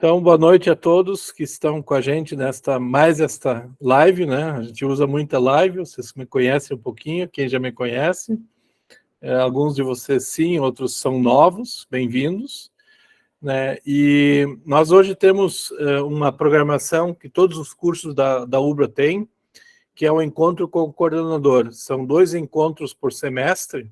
Então, boa noite a todos que estão com a gente esta live, né? A gente usa muita live, vocês me conhecem um pouquinho, quem já me conhece. Alguns de vocês sim, outros são novos, bem-vindos. Né? E nós hoje temos uma programação que todos os cursos da UBRA têm, que é o encontro com o coordenador. São 2 encontros por semestre,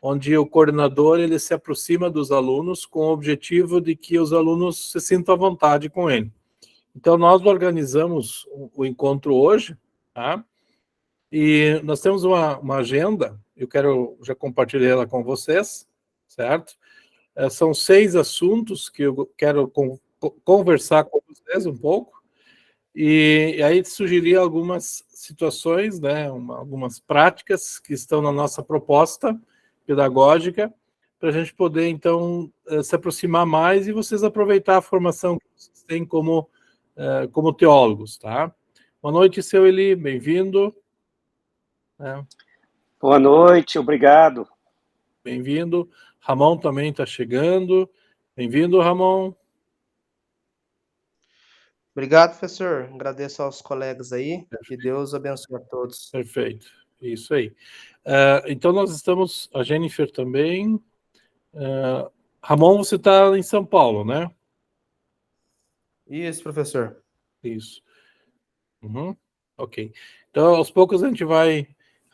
onde o coordenador ele se aproxima dos alunos com o objetivo de que os alunos se sintam à vontade com ele. Então, nós organizamos o encontro hoje, tá? E nós temos uma agenda, eu quero já compartilhar ela com vocês, certo? São 6 assuntos que eu quero conversar com vocês um pouco, e aí sugerir algumas situações, né, algumas práticas que estão na nossa proposta pedagógica, para a gente poder, então, se aproximar mais e vocês aproveitar a formação que vocês têm como teólogos, tá? Boa noite, seu Eli, bem-vindo. Boa noite, obrigado. Bem-vindo. Ramon também está chegando. Bem-vindo, Ramon. Obrigado, professor. Agradeço aos colegas aí. Que Deus abençoe a todos. Perfeito. Isso aí. Então, nós estamos... A Jennifer também. Ramon, você está em São Paulo, né? Isso, professor. Isso. Uhum. Ok. Então, aos poucos, a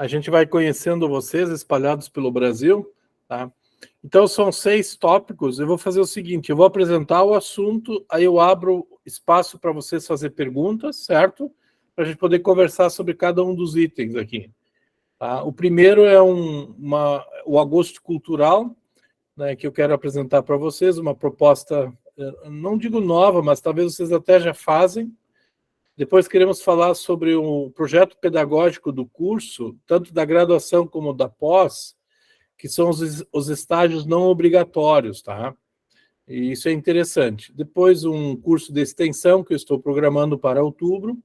gente vai conhecendo vocês espalhados pelo Brasil, tá? Então, são 6 tópicos. Eu vou fazer o seguinte, eu vou apresentar o assunto, aí eu abro espaço para vocês fazer perguntas, certo? Para a gente poder conversar sobre cada um dos itens aqui. Tá? O primeiro é o Agosto Cultural, né, que eu quero apresentar para vocês, uma proposta, não digo nova, mas talvez vocês até já fazem. Depois queremos falar sobre o projeto pedagógico do curso, tanto da graduação como da pós, que são os estágios não obrigatórios, tá? E isso é interessante. Depois, um curso de extensão que eu estou programando para outubro,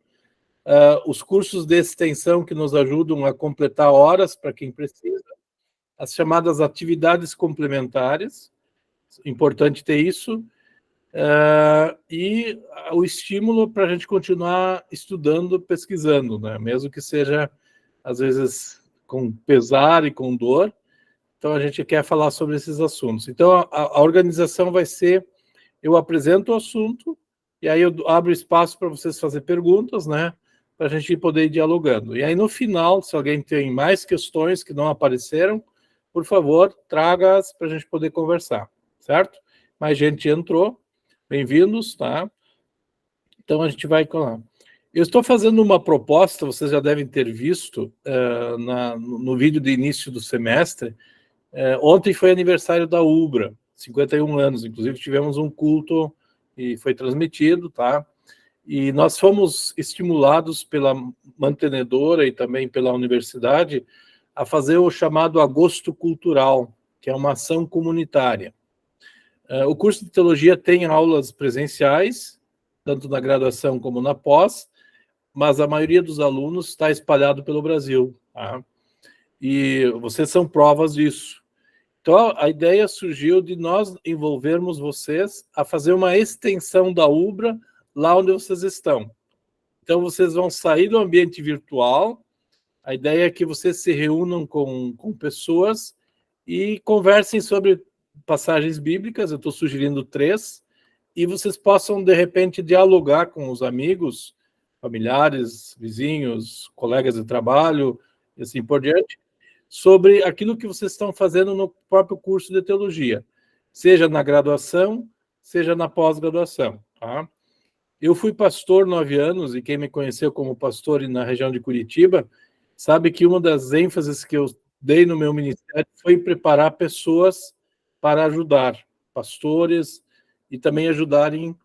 os cursos de extensão que nos ajudam a completar horas para quem precisa, as chamadas atividades complementares, importante ter isso, e o estímulo para a gente continuar estudando, pesquisando, né? Mesmo que seja, às vezes, com pesar e com dor. Então, a gente quer falar sobre esses assuntos. Então, a organização vai ser, eu apresento o assunto, e aí eu abro espaço para vocês fazer perguntas, né? Para a gente poder ir dialogando. E aí, no final, se alguém tem mais questões que não apareceram, por favor, traga-as para a gente poder conversar, certo? Mais gente entrou, bem-vindos, tá? Então, a gente vai lá. Eu estou fazendo uma proposta, vocês já devem ter visto no vídeo de início do semestre. Ontem foi aniversário da UBRA, 51 anos, inclusive tivemos um culto e foi transmitido, tá? E nós fomos estimulados pela mantenedora e também pela universidade a fazer o chamado Agosto Cultural, que é uma ação comunitária. O curso de teologia tem aulas presenciais, tanto na graduação como na pós, mas a maioria dos alunos está espalhado pelo Brasil, tá? E vocês são provas disso. Então, a ideia surgiu de nós envolvermos vocês a fazer uma extensão da UBRA lá onde vocês estão. Então, vocês vão sair do ambiente virtual, a ideia é que vocês se reúnam com pessoas e conversem sobre passagens bíblicas, eu estou sugerindo 3, e vocês possam, de repente, dialogar com os amigos, familiares, vizinhos, colegas de trabalho, e assim por diante, sobre aquilo que vocês estão fazendo no próprio curso de teologia, seja na graduação, seja na pós-graduação, tá? Eu fui pastor 9 anos, e quem me conheceu como pastor na região de Curitiba, sabe que uma das ênfases que eu dei no meu ministério foi preparar pessoas para ajudar, pastores, e também ajudarem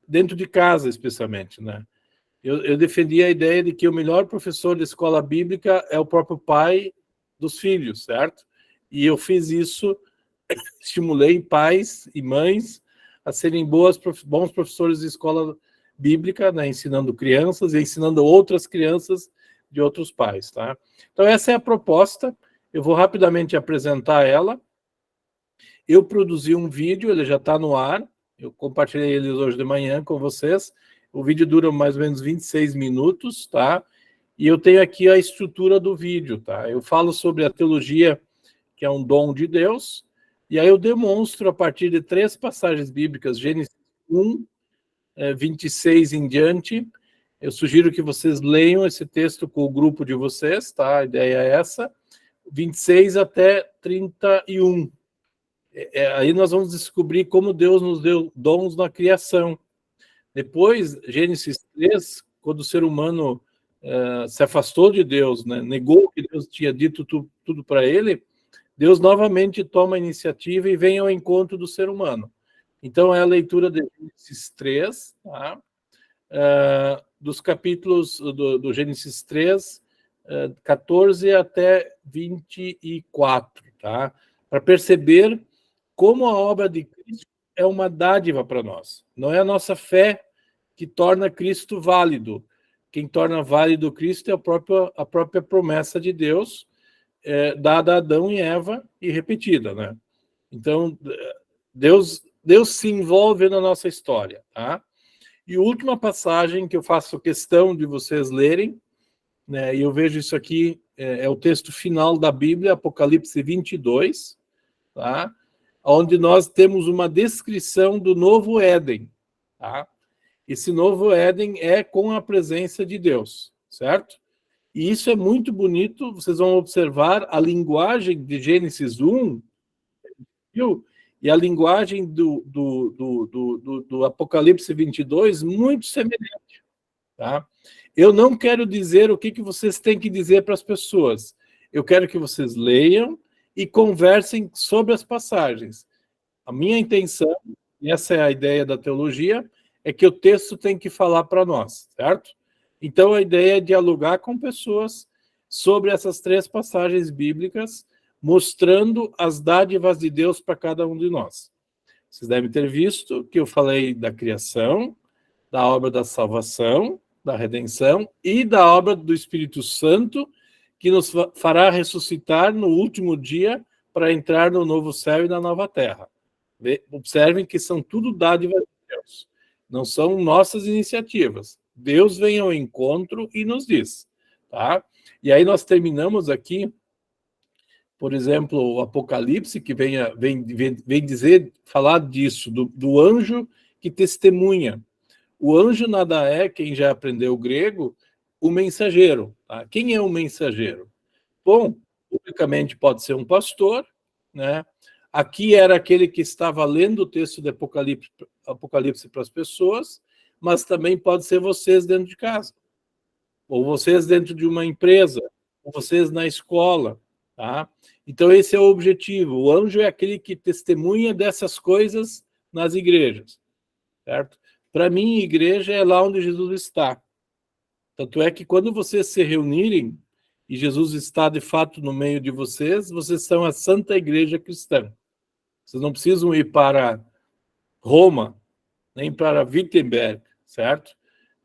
dentro de casa, especialmente, né? Eu defendi a ideia de que o melhor professor de escola bíblica é o próprio pai dos filhos, certo? E eu fiz isso, estimulei pais e mães a serem bons professores de escola bíblica, né, ensinando crianças e ensinando outras crianças de outros pais, tá? Então, essa é a proposta, eu vou rapidamente apresentar ela. Eu produzi um vídeo, ele já está no ar, Eu compartilhei eles hoje de manhã com vocês. O vídeo dura mais ou menos 26 minutos, tá? E eu tenho aqui a estrutura do vídeo, tá? Eu falo sobre a teologia, que é um dom de Deus, e aí eu demonstro a partir de 3 passagens bíblicas, Gênesis 1, 26 em diante. Eu sugiro que vocês leiam esse texto com o grupo de vocês, tá? A ideia é essa. 26 até 31. Aí nós vamos descobrir como Deus nos deu dons na criação. Depois, Gênesis 3, quando o ser humano se afastou de Deus, né? Negou que Deus tinha dito tudo para ele, Deus novamente toma a iniciativa e vem ao encontro do ser humano. Então, é a leitura de Gênesis 3, tá? Dos capítulos do Gênesis 3, 14 até 24, tá? Para perceber como a obra de Cristo é uma dádiva para nós. Não é a nossa fé que torna Cristo válido. Quem torna válido Cristo é a própria promessa de Deus, dada a Adão e Eva e repetida, né? Então, Deus se envolve na nossa história, tá? E a última passagem que eu faço questão de vocês lerem, né, e eu vejo isso aqui, é o texto final da Bíblia, Apocalipse 22, tá? Onde nós temos uma descrição do novo Éden, tá? Esse novo Éden é com a presença de Deus, certo? E isso é muito bonito, vocês vão observar a linguagem de Gênesis 1, viu? E a linguagem do Apocalipse 22, muito semelhante, tá? Eu não quero dizer o que vocês têm que dizer para as pessoas. Eu quero que vocês leiam e conversem sobre as passagens. A minha intenção, e essa é a ideia da teologia, é que o texto tem que falar para nós, certo? Então, a ideia é dialogar com pessoas sobre essas 3 passagens bíblicas, mostrando as dádivas de Deus para cada um de nós. Vocês devem ter visto que eu falei da criação, da obra da salvação, da redenção e da obra do Espírito Santo, que nos fará ressuscitar no último dia para entrar no novo céu e na nova terra. Observem que são tudo dádivas de Deus. Não são nossas iniciativas. Deus vem ao encontro e nos diz, tá? E aí nós terminamos aqui, por exemplo, o Apocalipse, que vem dizer, falar disso, do anjo que testemunha. O anjo nada é, quem já aprendeu grego, o mensageiro. Tá? Quem é o mensageiro? Bom, publicamente pode ser um pastor, né? Aqui era aquele que estava lendo o texto de Apocalipse para as pessoas, mas também pode ser vocês dentro de casa, ou vocês dentro de uma empresa, ou vocês na escola, tá? Então esse é o objetivo. O anjo é aquele que testemunha dessas coisas nas igrejas, certo? Para mim, igreja é lá onde Jesus está. Tanto é que quando vocês se reunirem e Jesus está de fato no meio de vocês, vocês são a Santa Igreja Cristã. Vocês não precisam ir para Roma, nem para Wittenberg, certo?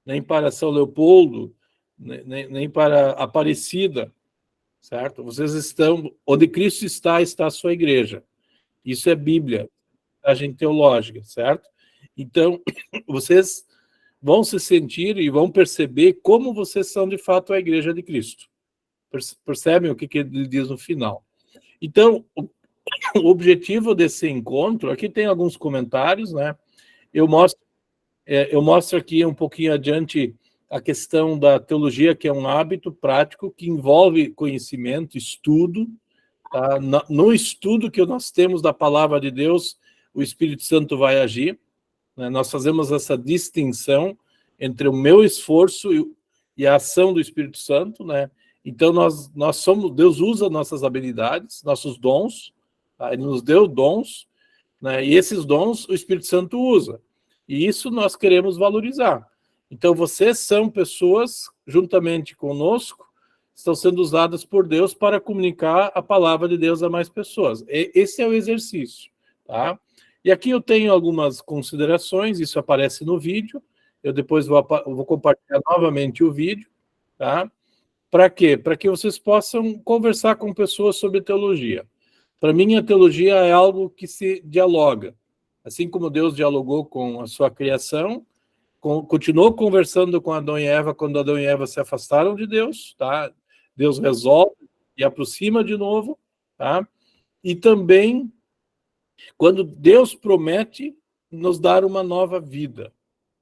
Nem para São Leopoldo, nem para Aparecida, certo? Vocês estão, onde Cristo está a sua igreja. Isso é Bíblia, a gente teológica, certo? Então, vocês vão se sentir e vão perceber como vocês são de fato a igreja de Cristo. Percebem o que ele diz no final. Então, o objetivo desse encontro, aqui tem alguns comentários, né? Eu mostro aqui um pouquinho adiante a questão da teologia, que é um hábito prático que envolve conhecimento, estudo. Tá? No estudo que nós temos da palavra de Deus, o Espírito Santo vai agir. Né? Nós fazemos essa distinção entre o meu esforço e a ação do Espírito Santo, né? Então nós somos, Deus usa nossas habilidades, nossos dons, tá? Ele nos deu dons, né? E esses dons o Espírito Santo usa. E isso nós queremos valorizar. Então vocês são pessoas, juntamente conosco, estão sendo usadas por Deus para comunicar a palavra de Deus a mais pessoas. Esse é o exercício, tá? E aqui eu tenho algumas considerações, isso aparece no vídeo, eu depois vou compartilhar novamente o vídeo, tá? Para quê? Para que vocês possam conversar com pessoas sobre teologia. Para mim, a teologia é algo que se dialoga, Assim como Deus dialogou com a sua criação, continuou conversando com Adão e Eva quando Adão e Eva se afastaram de Deus, tá? Deus resolve e aproxima de novo, tá? E também quando Deus promete nos dar uma nova vida.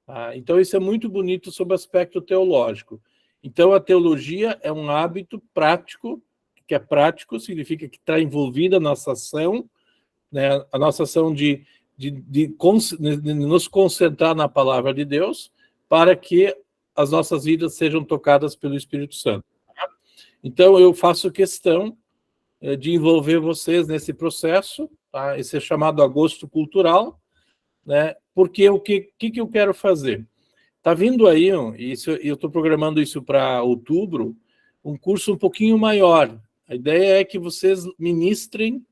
Tá? Então, isso é muito bonito sob o aspecto teológico. Então, a teologia é um hábito prático, que é prático, significa que está envolvida a nossa ação, né? A nossa ação de nos concentrar na palavra de Deus, para que as nossas vidas sejam tocadas pelo Espírito Santo. Tá? Então, eu faço questão de envolver vocês nesse processo, tá? Esse é chamado agosto cultural, né? Porque o que eu quero fazer? Está vindo aí, eu estou programando isso para outubro, um curso um pouquinho maior. A ideia é que vocês ministrem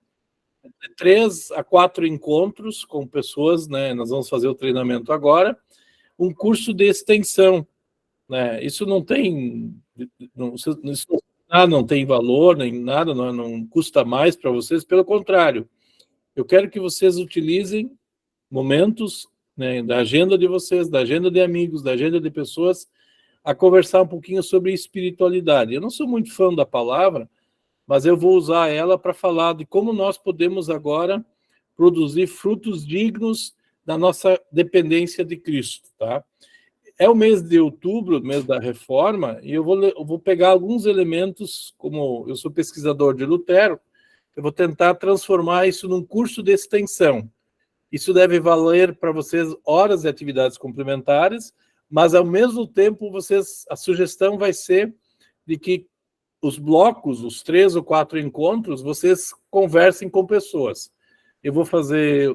3 a 4 encontros com pessoas, né? Nós vamos fazer o treinamento agora, um curso de extensão, né? Isso não tem, não tem valor nem nada, não custa mais para vocês, pelo contrário, eu quero que vocês utilizem momentos, né, da agenda de vocês, da agenda de amigos, da agenda de pessoas, a conversar um pouquinho sobre espiritualidade. Eu não sou muito fã da palavra, mas eu vou usar ela para falar de como nós podemos agora produzir frutos dignos da nossa dependência de Cristo, tá? É o mês de outubro, mês da reforma, e eu vou pegar alguns elementos, como eu sou pesquisador de Lutero, eu vou tentar transformar isso num curso de extensão. Isso deve valer para vocês horas de atividades complementares, mas ao mesmo tempo a sugestão vai ser de que os blocos, os 3 ou 4 encontros, vocês conversem com pessoas. Eu vou fazer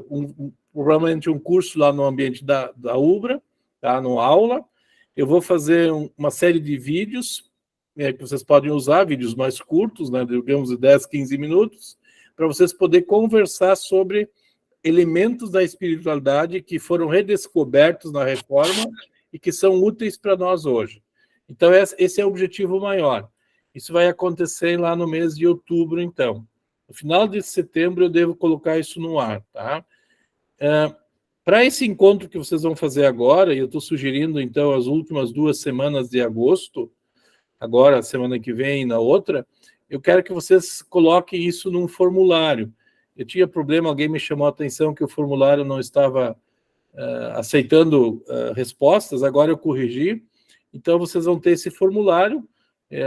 provavelmente um curso lá no ambiente da Ubra, tá? No aula. Eu vou fazer uma série de vídeos que vocês podem usar, vídeos mais curtos, né, digamos de 10, 15 minutos, para vocês poderem conversar sobre elementos da espiritualidade que foram redescobertos na reforma e que são úteis para nós hoje. Então, esse é o objetivo maior. Isso vai acontecer lá no mês de outubro, então. No final de setembro, eu devo colocar isso no ar, tá? Para esse encontro que vocês vão fazer agora, e eu estou sugerindo, então, as últimas 2 semanas de agosto, agora, semana que vem e na outra, eu quero que vocês coloquem isso num formulário. Eu tinha problema, alguém me chamou a atenção que o formulário não estava aceitando respostas, agora eu corrigi. Então, vocês vão ter esse formulário,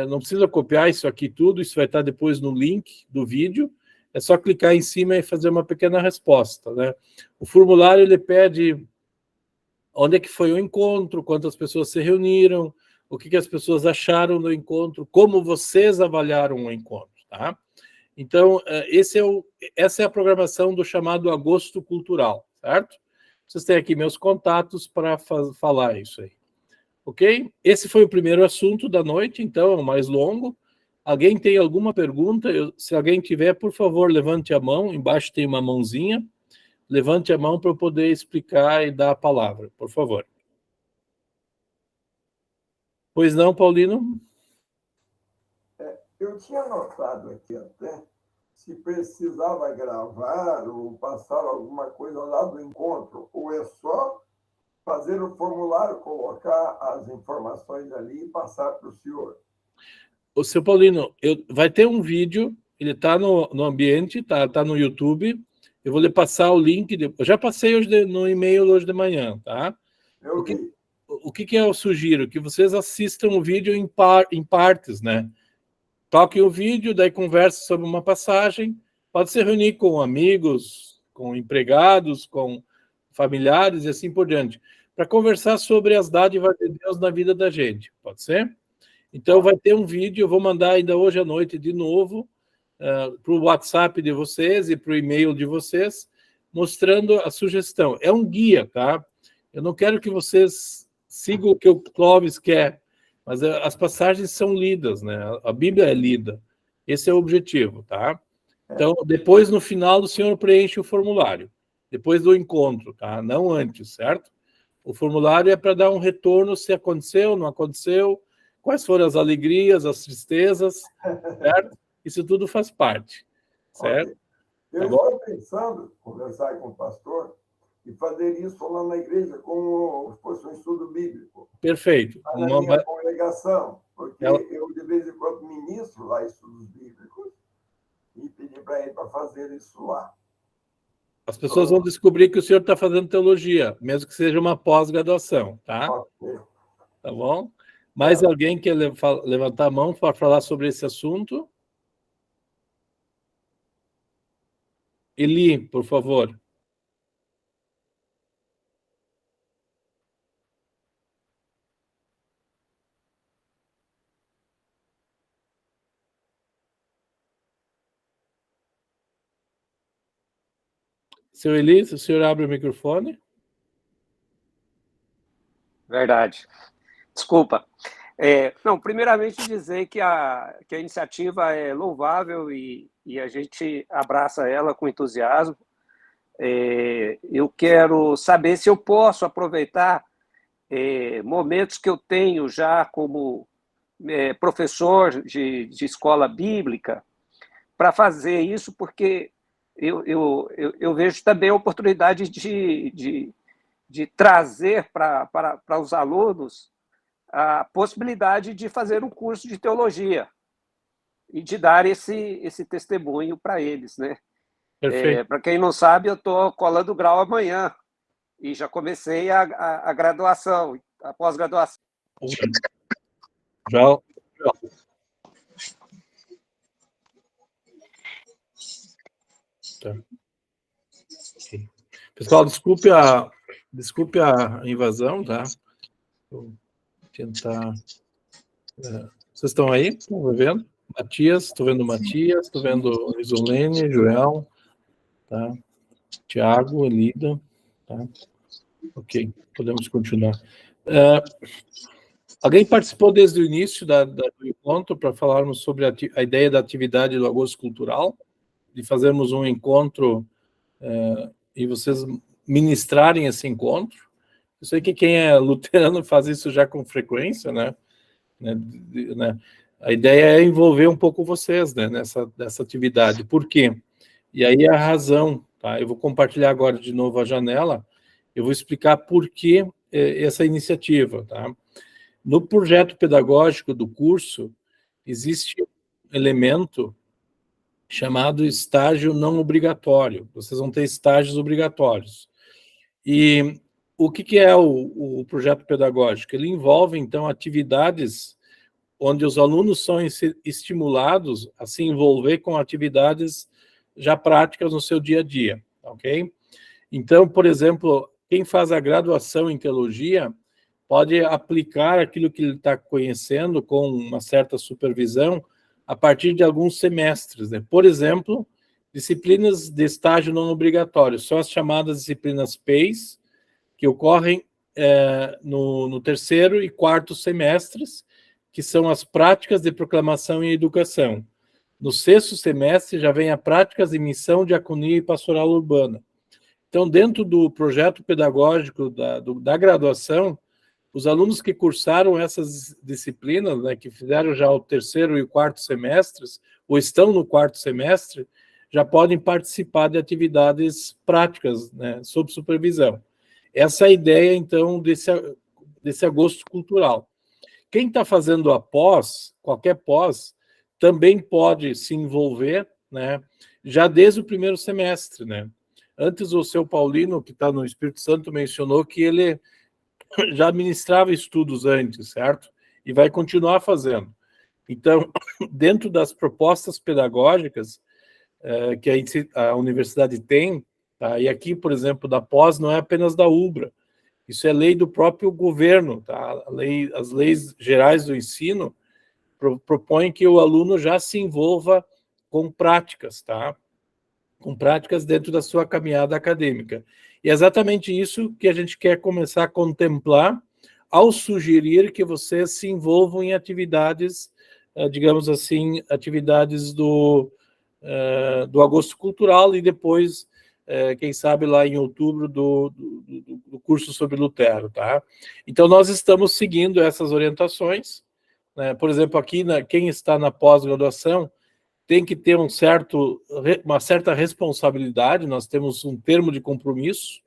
não precisa copiar isso aqui tudo, isso vai estar depois no link do vídeo, é só clicar em cima e fazer uma pequena resposta, né? O formulário, ele pede onde é que foi o encontro, quantas pessoas se reuniram, o que as pessoas acharam do encontro, como vocês avaliaram o encontro, tá? Então, essa é a programação do chamado Agosto Cultural, certo? Vocês têm aqui meus contatos para falar isso aí. Ok? Esse foi o primeiro assunto da noite, então, é o mais longo. Alguém tem alguma pergunta? Se alguém tiver, por favor, levante a mão. Embaixo tem uma mãozinha. Levante a mão para eu poder explicar e dar a palavra, por favor. Pois não, Paulino? Eu tinha anotado aqui até se precisava gravar ou passar alguma coisa lá do encontro, ou é só fazer o formulário, colocar as informações ali e passar para o senhor. O seu Paulino, vai ter um vídeo, ele está no ambiente, tá no YouTube. Eu vou lhe passar o link. Eu já passei hoje no e-mail hoje de manhã, tá? O que eu sugiro? Que vocês assistam o vídeo em partes, né? Toquem o vídeo, daí converse sobre uma passagem. Pode se reunir com amigos, com empregados, com familiares e assim por diante, para conversar sobre as dádivas de Deus na vida da gente. Pode ser? Então, vai ter um vídeo, eu vou mandar ainda hoje à noite de novo para o WhatsApp de vocês e para o e-mail de vocês, mostrando a sugestão. É um guia, tá? Eu não quero que vocês sigam o que o Clóvis quer, mas as passagens são lidas, né? A Bíblia é lida. Esse é o objetivo, tá? Então, depois, no final, o senhor preenche o formulário. Depois do encontro, tá? Não antes, certo? O formulário é para dar um retorno se aconteceu, não aconteceu, quais foram as alegrias, as tristezas, certo? Isso tudo faz parte, certo? Okay. Eu estou pensando, conversar com o pastor, e fazer isso lá na igreja como se fosse um estudo bíblico. Perfeito. Na minha congregação, porque eu, de vez em quando, ministro lá estudos bíblicos e pedi para ele para fazer isso lá. As pessoas vão descobrir que o senhor está fazendo teologia, mesmo que seja uma pós-graduação, tá? Okay. Tá bom? Mais alguém quer levantar a mão para falar sobre esse assunto? Eli, por favor. Seu Eli, o senhor abre o microfone? Verdade. Desculpa. Não, primeiramente dizer que a iniciativa é louvável e a gente abraça ela com entusiasmo. Eu quero saber se eu posso aproveitar momentos que eu tenho já como professor de escola bíblica para fazer isso, porque eu vejo também a oportunidade de trazer para os alunos a possibilidade de fazer um curso de teologia e de dar esse testemunho para eles, né? Para quem não sabe, eu estou colando grau amanhã e já comecei a graduação, a pós-graduação. Já. Tá. Okay. Pessoal, desculpe a invasão, tá? Vou tentar. Vocês estão aí? Estão me vendo? Matias, estou vendo o Matias, estou vendo Isolene, Joel, tá? Tiago, Elida, tá? Ok, podemos continuar. Alguém participou desde o início do encontro para falarmos sobre a ideia da atividade do Agosto Cultural, de fazermos um encontro e vocês ministrarem esse encontro? Eu sei que quem é luterano faz isso já com frequência, né? A ideia é envolver um pouco vocês, né, nessa atividade. Por quê? E aí a razão, tá? Eu vou compartilhar agora de novo a janela, eu vou explicar por que essa iniciativa, tá? No projeto pedagógico do curso, existe um elemento chamado estágio não obrigatório. Vocês vão ter estágios obrigatórios. E o que é o projeto pedagógico? Ele envolve, então, atividades onde os alunos são estimulados a se envolver com atividades já práticas no seu dia a dia, ok? Então, por exemplo, quem faz a graduação em teologia pode aplicar aquilo que ele está conhecendo com uma certa supervisão a partir de alguns semestres, né? Por exemplo, disciplinas de estágio não obrigatório, são as chamadas disciplinas PEIs, que ocorrem no terceiro e quarto semestres, que são as práticas de proclamação e educação. No sexto semestre já vem a práticas de missão, diaconia e pastoral urbana. Então, dentro do projeto pedagógico da graduação, os alunos que cursaram essas disciplinas, né, que fizeram já o terceiro e o quarto semestres, ou estão no quarto semestre, já podem participar de atividades práticas, né, sob supervisão. Essa é a ideia, então, desse agosto cultural. Quem está fazendo a pós, qualquer pós, também pode se envolver, né, já desde o primeiro semestre, né? Antes o seu Paulino, que está no Espírito Santo, mencionou que ele já ministrava estudos antes, certo? E vai continuar fazendo. Então, dentro das propostas pedagógicas que a universidade tem, tá? E aqui, por exemplo, da pós, não é apenas da UBRA, isso é lei do próprio governo, tá? As leis gerais do ensino propõem que o aluno já se envolva com práticas, tá? Com práticas dentro da sua caminhada acadêmica. E é exatamente isso que a gente quer começar a contemplar ao sugerir que vocês se envolvam em atividades, digamos assim, atividades do Agosto Cultural e depois, quem sabe, lá em outubro, do curso sobre Lutero, tá? Então, nós estamos seguindo essas orientações, né? Por exemplo, aqui, quem está na pós-graduação tem que ter uma certa responsabilidade, nós temos um termo de compromisso,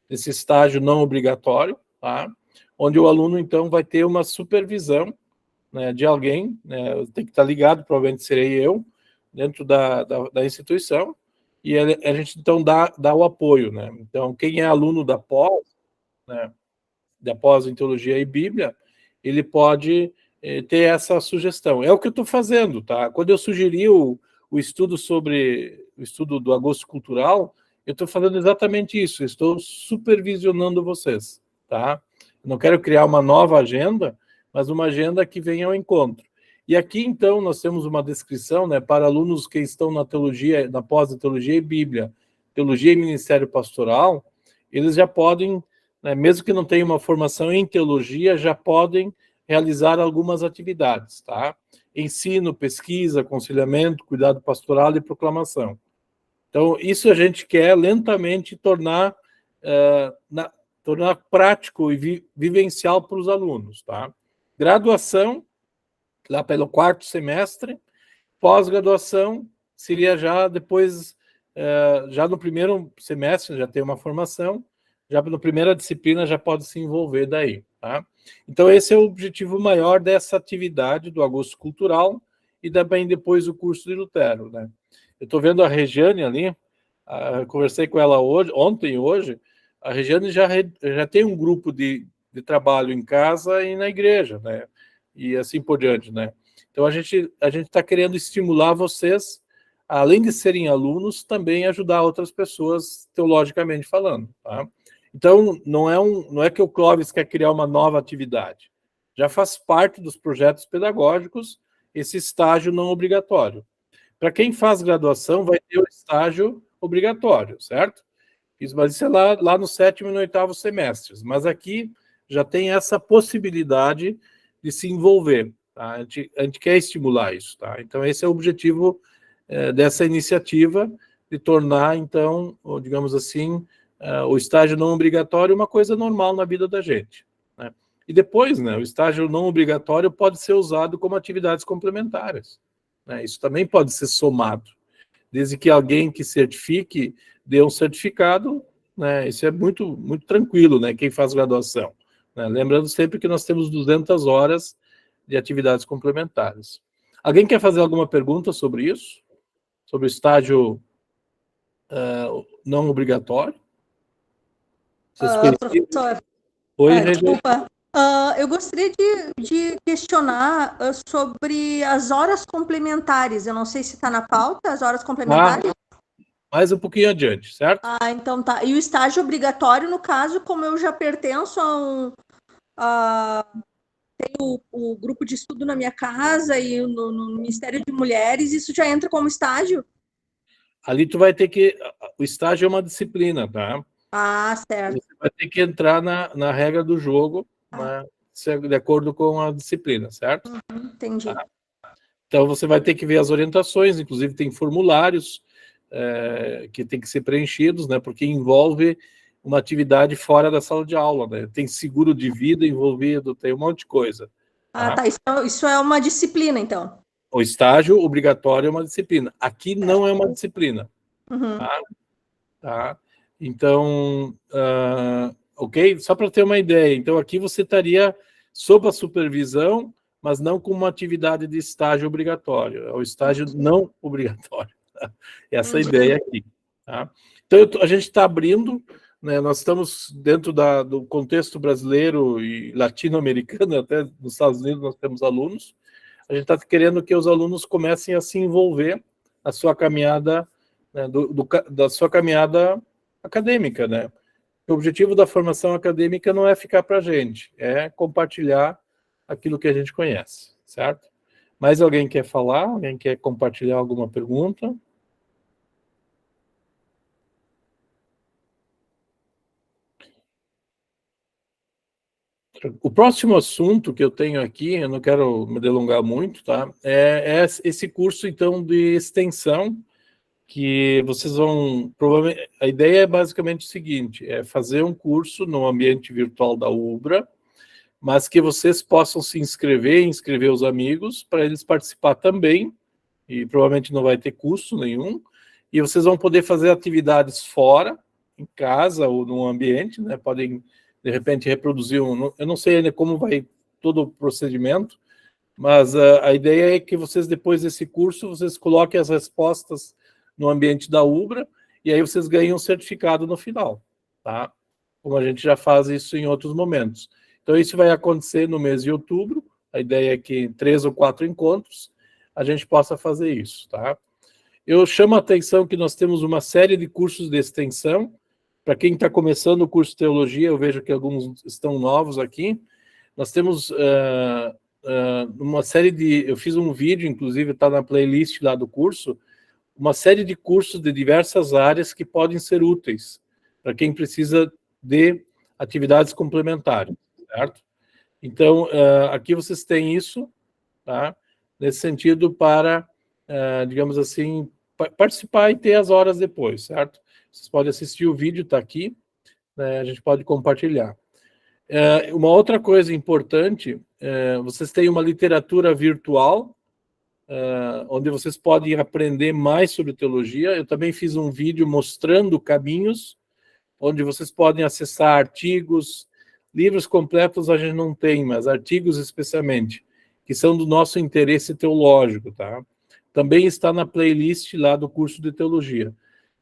desse estágio não obrigatório, tá? Onde o aluno, então, vai ter uma supervisão, né, de alguém, né, tem que estar ligado, provavelmente serei eu, dentro da instituição, e a gente, então, dá o apoio, né? Então, quem é aluno da pós, né, da pós em Teologia e Bíblia, ele pode ter essa sugestão. É o que eu estou fazendo, tá? Quando eu sugeri o estudo o estudo do agosto cultural, eu estou fazendo exatamente isso, eu estou supervisionando vocês, tá? Não quero criar uma nova agenda, mas uma agenda que venha ao encontro. E aqui, então, nós temos uma descrição, né, para alunos que estão na teologia, na pós de Teologia e Bíblia, Teologia e Ministério Pastoral, eles já podem, né, mesmo que não tenham uma formação em teologia, já podem realizar algumas atividades, tá? Ensino, pesquisa, aconselhamento, cuidado pastoral e proclamação. Então, isso a gente quer lentamente tornar prático e vivencial para os alunos, tá? Graduação, lá pelo 4º semestre, pós-graduação seria já depois, já no 1º semestre, já tem uma formação, já na primeira disciplina já pode se envolver daí, tá? Então, esse é o objetivo maior dessa atividade do Agosto Cultural e também depois o curso de Lutero, né? Eu estou vendo a Regiane ali, conversei com ela ontem e hoje, a Regiane já tem um grupo de trabalho em casa e na igreja, né? E assim por diante, né? Então, a gente está querendo estimular vocês, além de serem alunos, também ajudar outras pessoas, teologicamente falando, tá? Então, não é que o Clóvis quer criar uma nova atividade. Já faz parte dos projetos pedagógicos esse estágio não obrigatório. Para quem faz graduação, vai ter o estágio obrigatório, certo? Mas isso é lá no 7º e no 8º semestres. Mas aqui já tem essa possibilidade de se envolver, tá? A gente quer estimular isso, tá? Então, esse é o objetivo dessa iniciativa, de tornar, então, digamos assim, o estágio não obrigatório uma coisa normal na vida da gente, né? E depois, né, o estágio não obrigatório pode ser usado como atividades complementares, né? Isso também pode ser somado, desde que alguém que certifique dê um certificado, né? Isso é muito, muito tranquilo, né, quem faz graduação, né? Lembrando sempre que nós temos 200 horas de atividades complementares. Alguém quer fazer alguma pergunta sobre isso? Sobre o estágio não obrigatório? Professor, Oi, desculpa. Eu gostaria de questionar sobre as horas complementares. Eu não sei se está na pauta, as horas complementares. Mais um pouquinho adiante, certo? Então tá. E o estágio obrigatório, no caso, como eu já pertenço tenho o grupo de estudo na minha casa e no Ministério de Mulheres, isso já entra como estágio? Ali tu vai ter que... O estágio é uma disciplina, tá? Certo. Você vai ter que entrar na regra do jogo, né, de acordo com a disciplina, certo? Entendi. Tá? Então, você vai ter que ver as orientações, inclusive tem formulários que tem que ser preenchidos, né? Porque envolve uma atividade fora da sala de aula, né? Tem seguro de vida envolvido, tem um monte de coisa. Tá. Isso é uma disciplina, então. O estágio obrigatório é uma disciplina. Aqui não é uma disciplina. Tá? Então, ok? Só para ter uma ideia. Então, aqui você estaria sob a supervisão, mas não com uma atividade de estágio obrigatório. É o estágio não obrigatório. Tá? Essa é a ideia aqui. Tá? Então, a gente está abrindo, né, nós estamos dentro do contexto brasileiro e latino-americano, até nos Estados Unidos nós temos alunos. A gente está querendo que os alunos comecem a se envolver na sua caminhada, né, da sua caminhada acadêmica, né? O objetivo da formação acadêmica não é ficar para a gente, é compartilhar aquilo que a gente conhece, certo? Mais alguém quer falar? Alguém quer compartilhar alguma pergunta? O próximo assunto que eu tenho aqui, eu não quero me delongar muito, tá? É esse curso, então, de extensão, que vocês vão... Provavelmente, a ideia é basicamente o seguinte, é fazer um curso no ambiente virtual da UBRA, mas que vocês possam se inscrever os amigos, para eles participar também, e provavelmente não vai ter custo nenhum, e vocês vão poder fazer atividades fora, em casa ou num ambiente, né? Podem, de repente, reproduzir eu não sei ainda como vai todo o procedimento, mas a ideia é que vocês, depois desse curso, vocês coloquem as respostas no ambiente da Ubra, e aí vocês ganham um certificado no final, tá? Como a gente já faz isso em outros momentos. Então, isso vai acontecer no mês de outubro. A ideia é que em 3 ou 4 encontros a gente possa fazer isso, tá? Eu chamo a atenção que nós temos uma série de cursos de extensão. Para quem está começando o curso de teologia, eu vejo que alguns estão novos aqui. Nós temos uma série de... Eu fiz um vídeo, inclusive, está na playlist lá do curso, uma série de cursos de diversas áreas que podem ser úteis para quem precisa de atividades complementares, certo? Então, aqui vocês têm isso, tá? Nesse sentido, para, digamos assim, participar e ter as horas depois, certo? Vocês podem assistir o vídeo, está aqui, né? A gente pode compartilhar. Uma outra coisa importante, vocês têm uma literatura virtual, onde vocês podem aprender mais sobre teologia. Eu também fiz um vídeo mostrando caminhos, onde vocês podem acessar artigos, livros completos a gente não tem, mas artigos especialmente, que são do nosso interesse teológico, tá? Também está na playlist lá do curso de teologia.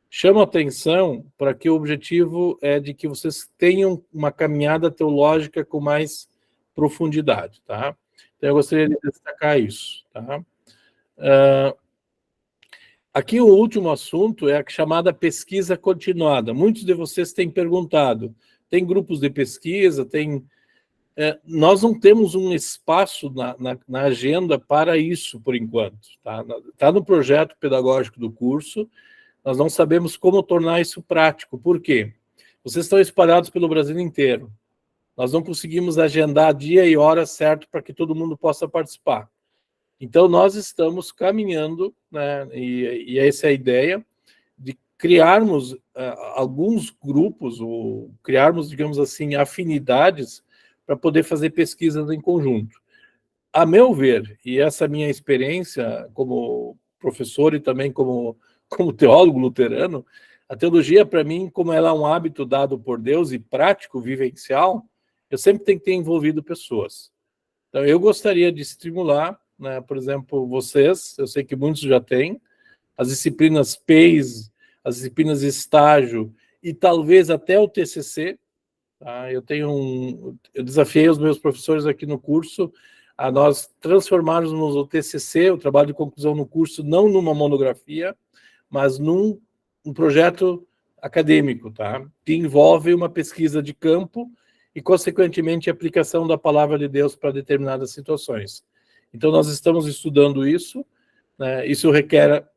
Chamo a atenção para que o objetivo é de que vocês tenham uma caminhada teológica com mais profundidade, tá? Então eu gostaria de destacar isso, tá? Aqui o último assunto é a chamada pesquisa continuada. Muitos de vocês têm perguntado, tem grupos de pesquisa, nós não temos um espaço na agenda para isso, por enquanto. Tá no projeto pedagógico do curso, nós não sabemos como tornar isso prático. Por quê? Vocês estão espalhados pelo Brasil inteiro. Nós não conseguimos agendar dia e hora certo para que todo mundo possa participar. Então, nós estamos caminhando, né, e essa é a ideia, de criarmos alguns grupos, ou criarmos, digamos assim, afinidades para poder fazer pesquisas em conjunto. A meu ver, e essa minha experiência como professor e também como teólogo luterano, a teologia, para mim, como ela é um hábito dado por Deus e prático, vivencial, eu sempre tenho que ter envolvido pessoas. Então, eu gostaria de estimular, né, por exemplo, vocês, eu sei que muitos já têm, as disciplinas PEIs, as disciplinas de estágio e talvez até o TCC. Tá? Eu desafiei os meus professores aqui no curso a nós transformarmos o TCC, o trabalho de conclusão no curso, não numa monografia, mas num projeto acadêmico, tá? Que envolve uma pesquisa de campo e, consequentemente, a aplicação da palavra de Deus para determinadas situações. Então, nós estamos estudando isso, né? Isso requer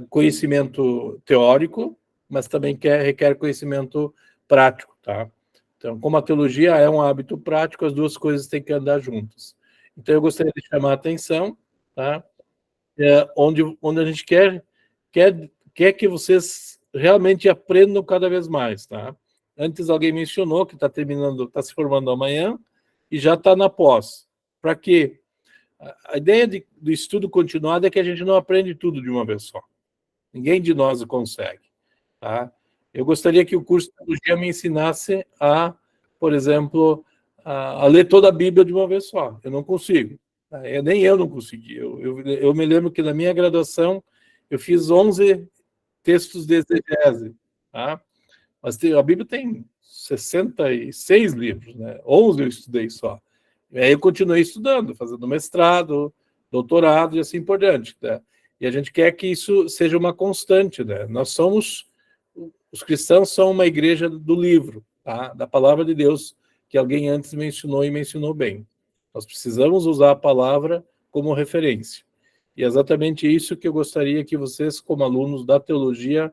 conhecimento teórico, mas também requer conhecimento prático, tá? Então, como a teologia é um hábito prático, as duas coisas têm que andar juntas. Então, eu gostaria de chamar a atenção, tá? Onde a gente quer que vocês realmente aprendam cada vez mais, tá? Antes alguém mencionou que está se formando amanhã e já está na pós. Para quê? A ideia do estudo continuado é que a gente não aprende tudo de uma vez só. Ninguém de nós consegue, tá? Eu gostaria que o curso de teologia me ensinasse por exemplo, a ler toda a Bíblia de uma vez só. Eu não consigo. Tá? Nem eu não consegui. Eu me lembro que na minha graduação eu fiz 11 textos de exegese, tá? Mas a Bíblia tem 66 livros, né? 11 eu estudei só. E aí eu continuei estudando, fazendo mestrado, doutorado e assim por diante, né? E a gente quer que isso seja uma constante, né? Os cristãos são uma igreja do livro, tá? Da palavra de Deus, que alguém antes mencionou e mencionou bem. Nós precisamos usar a palavra como referência. E é exatamente isso que eu gostaria que vocês, como alunos da teologia,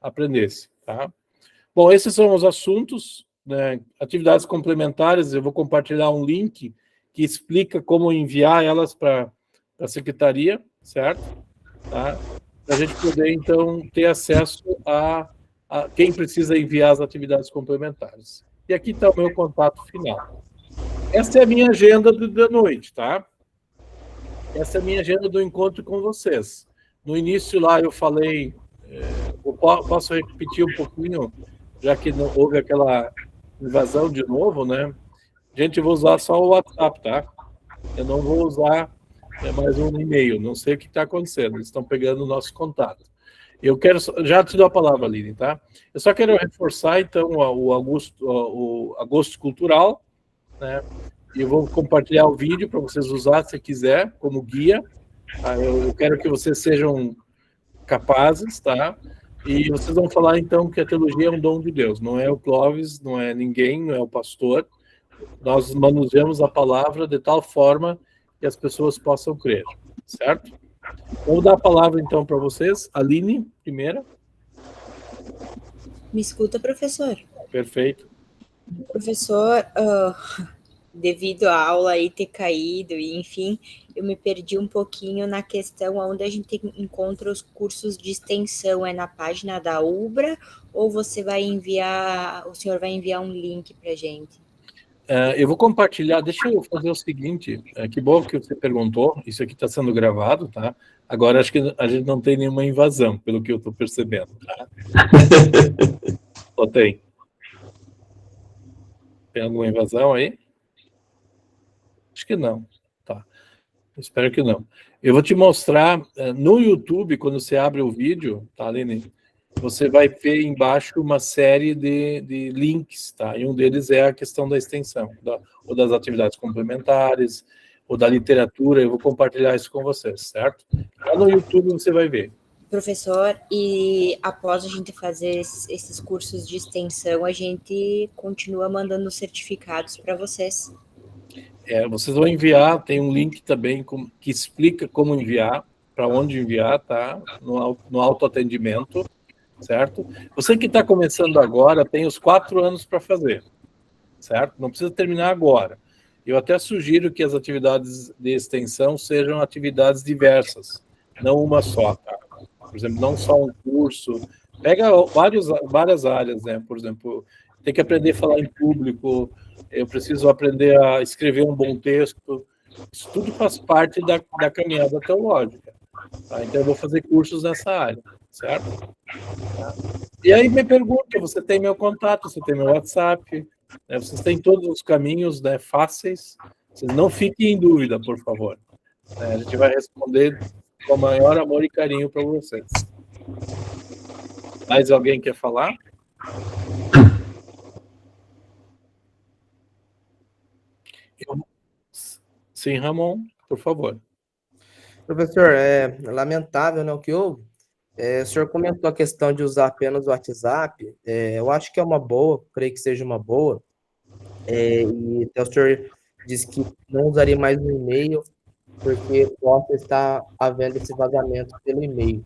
aprendessem, tá? Bom, esses são os assuntos, né? Atividades complementares, eu vou compartilhar um link que explica como enviar elas para a secretaria, certo? Tá? Para a gente poder, então, ter acesso a quem precisa enviar as atividades complementares. E aqui está o meu contato final. Essa é a minha agenda da noite, tá? Essa é a minha agenda do encontro com vocês. No início lá eu falei, posso repetir um pouquinho já que não houve aquela invasão de novo, né? Gente, eu vou usar só o WhatsApp, tá? Eu não vou usar mais um e-mail, não sei o que está acontecendo, eles estão pegando o nosso contato. Eu quero, já te dou a palavra, Aline, tá? Eu só quero reforçar, então, o Agosto Cultural, né? E eu vou compartilhar o vídeo para vocês usar, se quiser, como guia. Tá? Eu quero que vocês sejam capazes, tá? E vocês vão falar, então, que a teologia é um dom de Deus. Não é o Clóvis, não é ninguém, não é o pastor. Nós manuseamos a palavra de tal forma que as pessoas possam crer, certo? Vou dar a palavra, então, para vocês. Aline, primeira. Me escuta, professor? Perfeito. Professor, devido à aula aí ter caído, e enfim, eu me perdi um pouquinho na questão onde a gente encontra os cursos de extensão. É na página da UBRA ou você vai enviar, o senhor vai enviar um link para a gente? Eu vou compartilhar, deixa eu fazer o seguinte, que bom que você perguntou, isso aqui está sendo gravado, tá? Agora acho que a gente não tem nenhuma invasão, pelo que eu estou percebendo, tá? Ou tem? Tem alguma invasão aí? Acho que não, tá? Espero que não. Eu vou te mostrar, no YouTube, quando você abre o vídeo, tá, Aline? Você vai ver embaixo uma série de links, tá? E um deles é a questão da extensão, ou das atividades complementares, ou da literatura. Eu vou compartilhar isso com vocês, certo? Lá no YouTube você vai ver. Professor, e após a gente fazer esses cursos de extensão, a gente continua mandando certificados para vocês. Vocês vão enviar, tem um link também que explica como enviar, para onde enviar, tá? No autoatendimento. Certo? Você que está começando agora tem os 4 anos para fazer, certo? Não precisa terminar agora. Eu até sugiro que as atividades de extensão sejam atividades diversas, não uma só, tá? Por exemplo, não só um curso. Pega várias áreas, né? Por exemplo, tem que aprender a falar em público, eu preciso aprender a escrever um bom texto. Isso tudo faz parte da caminhada teológica. Tá? Então, eu vou fazer cursos nessa área, certo? E aí me pergunta, você tem meu contato, você tem meu WhatsApp, né? Vocês têm todos os caminhos, né, fáceis. Vocês não fiquem em dúvida, por favor. A gente vai responder com o maior amor e carinho para vocês. Mais alguém quer falar? Sim, Ramon, por favor. Professor, é lamentável, né, o que houve. O senhor comentou a questão de usar apenas o WhatsApp. Eu acho que é uma boa, creio que seja uma boa. E até o senhor disse que não usaria mais o e-mail, porque possa estar havendo esse vazamento pelo e-mail.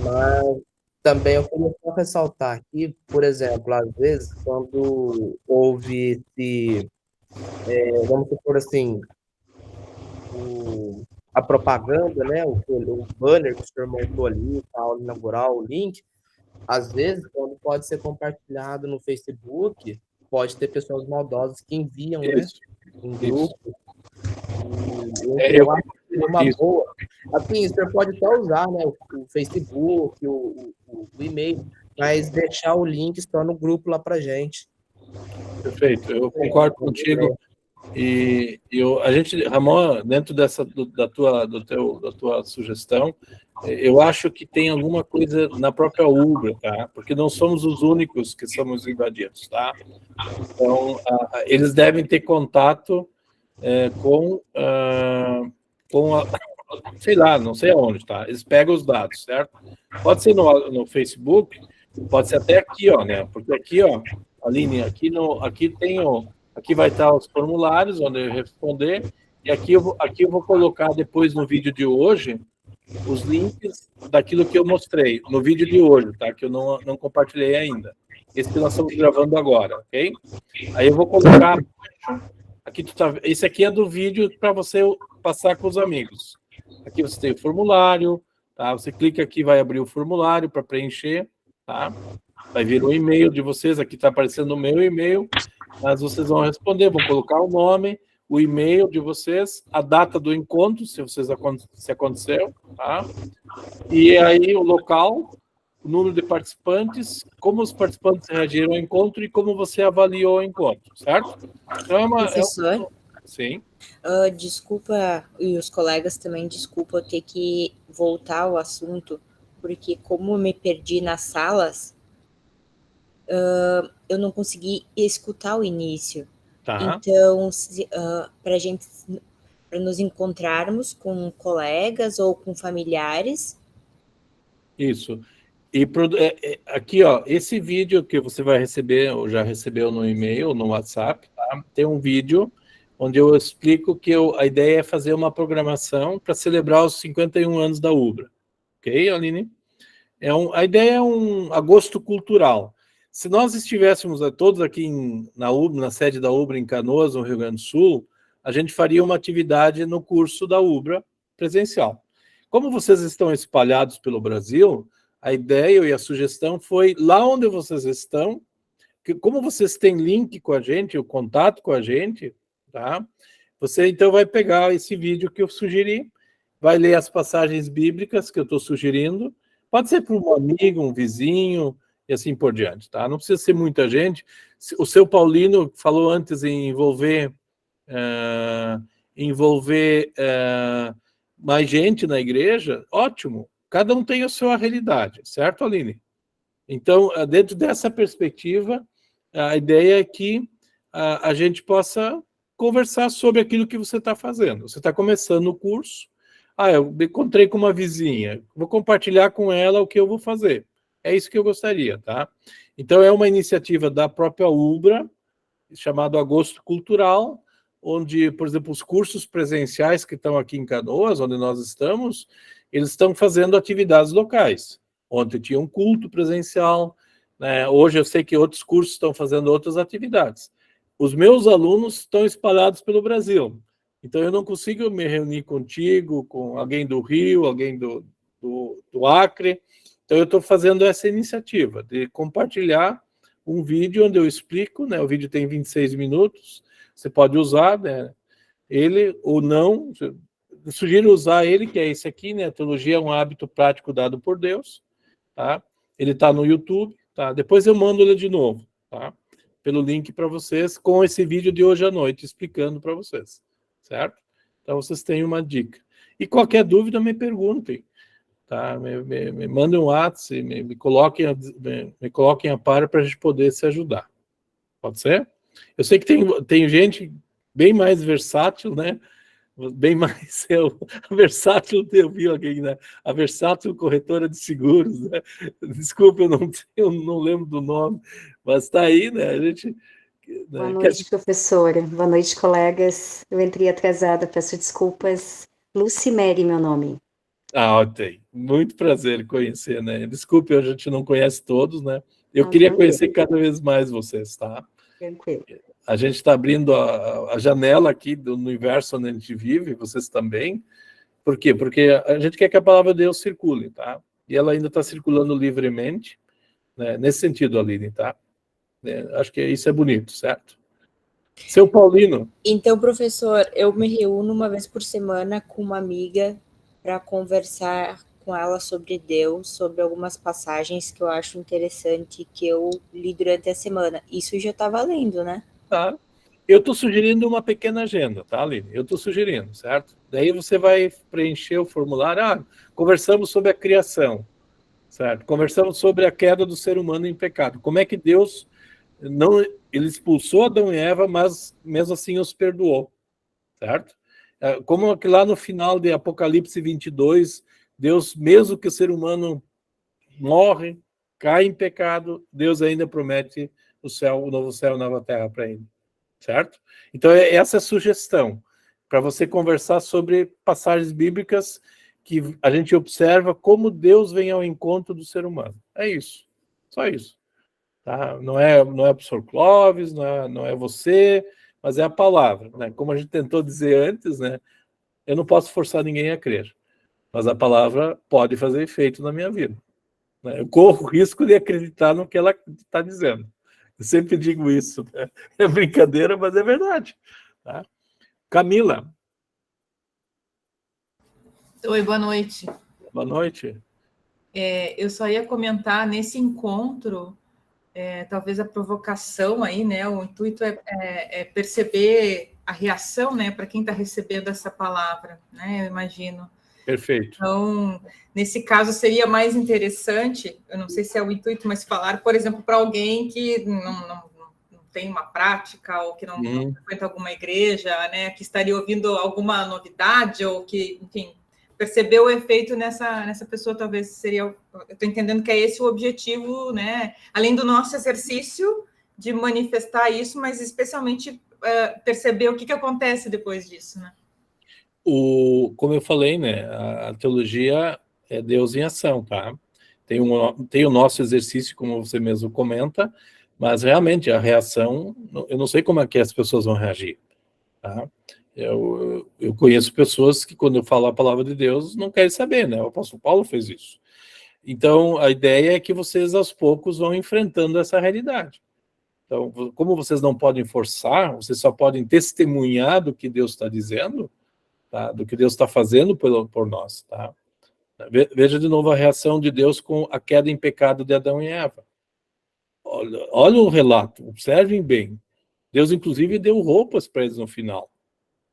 Mas também eu queria só ressaltar aqui, por exemplo, às vezes, quando houve esse, vamos supor assim, a propaganda, né, o banner que o senhor montou ali, a aula inaugural, o link, às vezes, quando pode ser compartilhado no Facebook, pode ter pessoas maldosas que enviam, né, em grupo. Eu acho que é uma boa. Assim, o senhor pode até usar, né, o Facebook, o e-mail, mas deixar o link só no grupo lá pra gente. Perfeito, eu concordo contigo. E a gente, Ramon, dentro da tua sugestão, eu acho que tem alguma coisa na própria UBRA, tá? Porque não somos os únicos que somos invadidos, tá? Então, eles devem ter contato sei lá, não sei aonde, tá? Eles pegam os dados, certo? Pode ser no Facebook, pode ser até aqui, ó, né? Porque aqui, ó, Aline, aqui vai estar os formulários onde eu responder, e aqui eu vou colocar depois no vídeo de hoje os links daquilo que eu mostrei no vídeo de hoje, tá? Que eu não compartilhei ainda. Esse que nós estamos gravando agora, ok? Aí eu vou colocar aqui, esse aqui é do vídeo para você passar com os amigos. Aqui você tem o formulário, tá? Você clica aqui, vai abrir o formulário para preencher, tá? Vai vir o e-mail de vocês, aqui está aparecendo o meu e-mail, mas vocês vão responder, vão colocar o nome, o e-mail de vocês, a data do encontro, se aconteceu, tá? E aí o local, o número de participantes, como os participantes reagiram ao encontro e como você avaliou o encontro, certo? Então, Professor, sim. desculpa, e os colegas também, desculpa eu ter que voltar ao assunto, porque como eu me perdi nas salas, eu não consegui escutar o início. Tá. Então, para nos encontrarmos com colegas ou com familiares. Isso. E aqui, ó, esse vídeo que você vai receber, ou já recebeu no e-mail, no WhatsApp, tá? Tem um vídeo onde eu explico que a ideia é fazer uma programação para celebrar os 51 anos da Ubra. Ok, Aline? A ideia é um agosto cultural. Se nós estivéssemos todos aqui na Ubra, na sede da Ubra, em Canoas, no Rio Grande do Sul, a gente faria uma atividade no curso da Ubra presencial. Como vocês estão espalhados pelo Brasil, a ideia e a sugestão foi, lá onde vocês estão, que como vocês têm link com a gente, o contato com a gente, tá? Você então vai pegar esse vídeo que eu sugeri, vai ler as passagens bíblicas que eu estou sugerindo, pode ser para um amigo, um vizinho, e assim por diante, tá? Não precisa ser muita gente. O seu Paulino falou antes em envolver mais gente na igreja, ótimo. Cada um tem a sua realidade, certo, Aline? Então, dentro dessa perspectiva, a ideia é que a gente possa conversar sobre aquilo que você está fazendo. Você está começando o curso. Eu me encontrei com uma vizinha, vou compartilhar com ela o que eu vou fazer. É isso que eu gostaria, tá? Então, é uma iniciativa da própria Ubra, chamado Agosto Cultural, onde, por exemplo, os cursos presenciais que estão aqui em Canoas, onde nós estamos, eles estão fazendo atividades locais. Ontem tinha um culto presencial, né? Hoje eu sei que outros cursos estão fazendo outras atividades. Os meus alunos estão espalhados pelo Brasil, então eu não consigo me reunir contigo, com alguém do Rio, alguém do Acre. Então eu estou fazendo essa iniciativa de compartilhar um vídeo onde eu explico, né? O vídeo tem 26 minutos, você pode usar, né, ele ou não. Eu sugiro usar ele, que é esse aqui, né? A teologia é um hábito prático dado por Deus, tá? Ele está no YouTube, tá? Depois eu mando ele de novo, tá? Pelo link para vocês, com esse vídeo de hoje à noite, explicando para vocês, certo? Então vocês têm uma dica. E qualquer dúvida, me perguntem, tá? Me mandem um WhatsApp, me coloquem a par para a gente poder se ajudar. Pode ser? Eu sei que tem gente bem mais versátil, né? Bem mais versátil, eu vi alguém, né? A versátil corretora de seguros, né? Desculpa, eu não lembro do nome, mas está aí, né? A gente. Boa noite, professora. Boa noite, colegas. Eu entrei atrasada, peço desculpas. Lucimere, meu nome. Ok. Muito prazer em conhecer, né? Desculpe, a gente não conhece todos, né? Eu queria conhecer cada vez mais vocês, tá? Tranquilo. A gente está abrindo a janela aqui do universo onde a gente vive, vocês também. Por quê? Porque a gente quer que a palavra de Deus circule, tá? E ela ainda está circulando livremente, né? Nesse sentido, Aline, tá? Acho que isso é bonito, certo? Seu Paulino. Então, professor, eu me reúno uma vez por semana com uma amiga para conversar com ela sobre Deus, sobre algumas passagens que eu acho interessante que eu li durante a semana. Isso já está valendo, né? Tá. Eu estou sugerindo uma pequena agenda, tá, Aline? Eu estou sugerindo, certo? Daí você vai preencher o formulário. Conversamos sobre a criação, certo? Conversamos sobre a queda do ser humano em pecado. Como é que Deus ele expulsou Adão e Eva, mas mesmo assim os perdoou, certo? Como que lá no final de Apocalipse 22, Deus, mesmo que o ser humano morre, cai em pecado, Deus ainda promete o novo céu e a nova terra para ele, certo? Então, essa é a sugestão, para você conversar sobre passagens bíblicas que a gente observa como Deus vem ao encontro do ser humano. É isso, só isso. Tá? Não é o professor Clóvis, não é você, mas é a palavra, né? Como a gente tentou dizer antes, né? Eu não posso forçar ninguém a crer, mas a palavra pode fazer efeito na minha vida, né? Eu corro o risco de acreditar no que ela está dizendo. Eu sempre digo isso, né? É brincadeira, mas é verdade. Tá? Camila. Oi, boa noite. Boa noite. Eu só ia comentar nesse encontro, talvez a provocação aí, né? O intuito é perceber a reação, né? Para quem está recebendo essa palavra, né? Eu imagino. Perfeito. Então, nesse caso, seria mais interessante, eu não sei se é o intuito, mas falar, por exemplo, para alguém que não tem uma prática ou que não frequenta alguma igreja, né? Que estaria ouvindo alguma novidade ou que, enfim, percebeu o efeito nessa pessoa, talvez seria... Eu estou entendendo que é esse o objetivo, né? Além do nosso exercício de manifestar isso, mas especialmente perceber o que acontece depois disso, né? Como eu falei, né? A teologia é Deus em ação, tá? Tem o nosso exercício, como você mesmo comenta, mas realmente a reação, eu não sei como é que as pessoas vão reagir, tá? Eu conheço pessoas que, quando eu falo a palavra de Deus, não querem saber, né? O apóstolo Paulo fez isso. Então, a ideia é que vocês, aos poucos, vão enfrentando essa realidade. Então, como vocês não podem forçar, vocês só podem testemunhar do que Deus está dizendo, tá? Do que Deus está fazendo por nós, tá? Veja de novo a reação de Deus com a queda em pecado de Adão e Eva. Olha o relato, observem bem. Deus, inclusive, deu roupas para eles no final.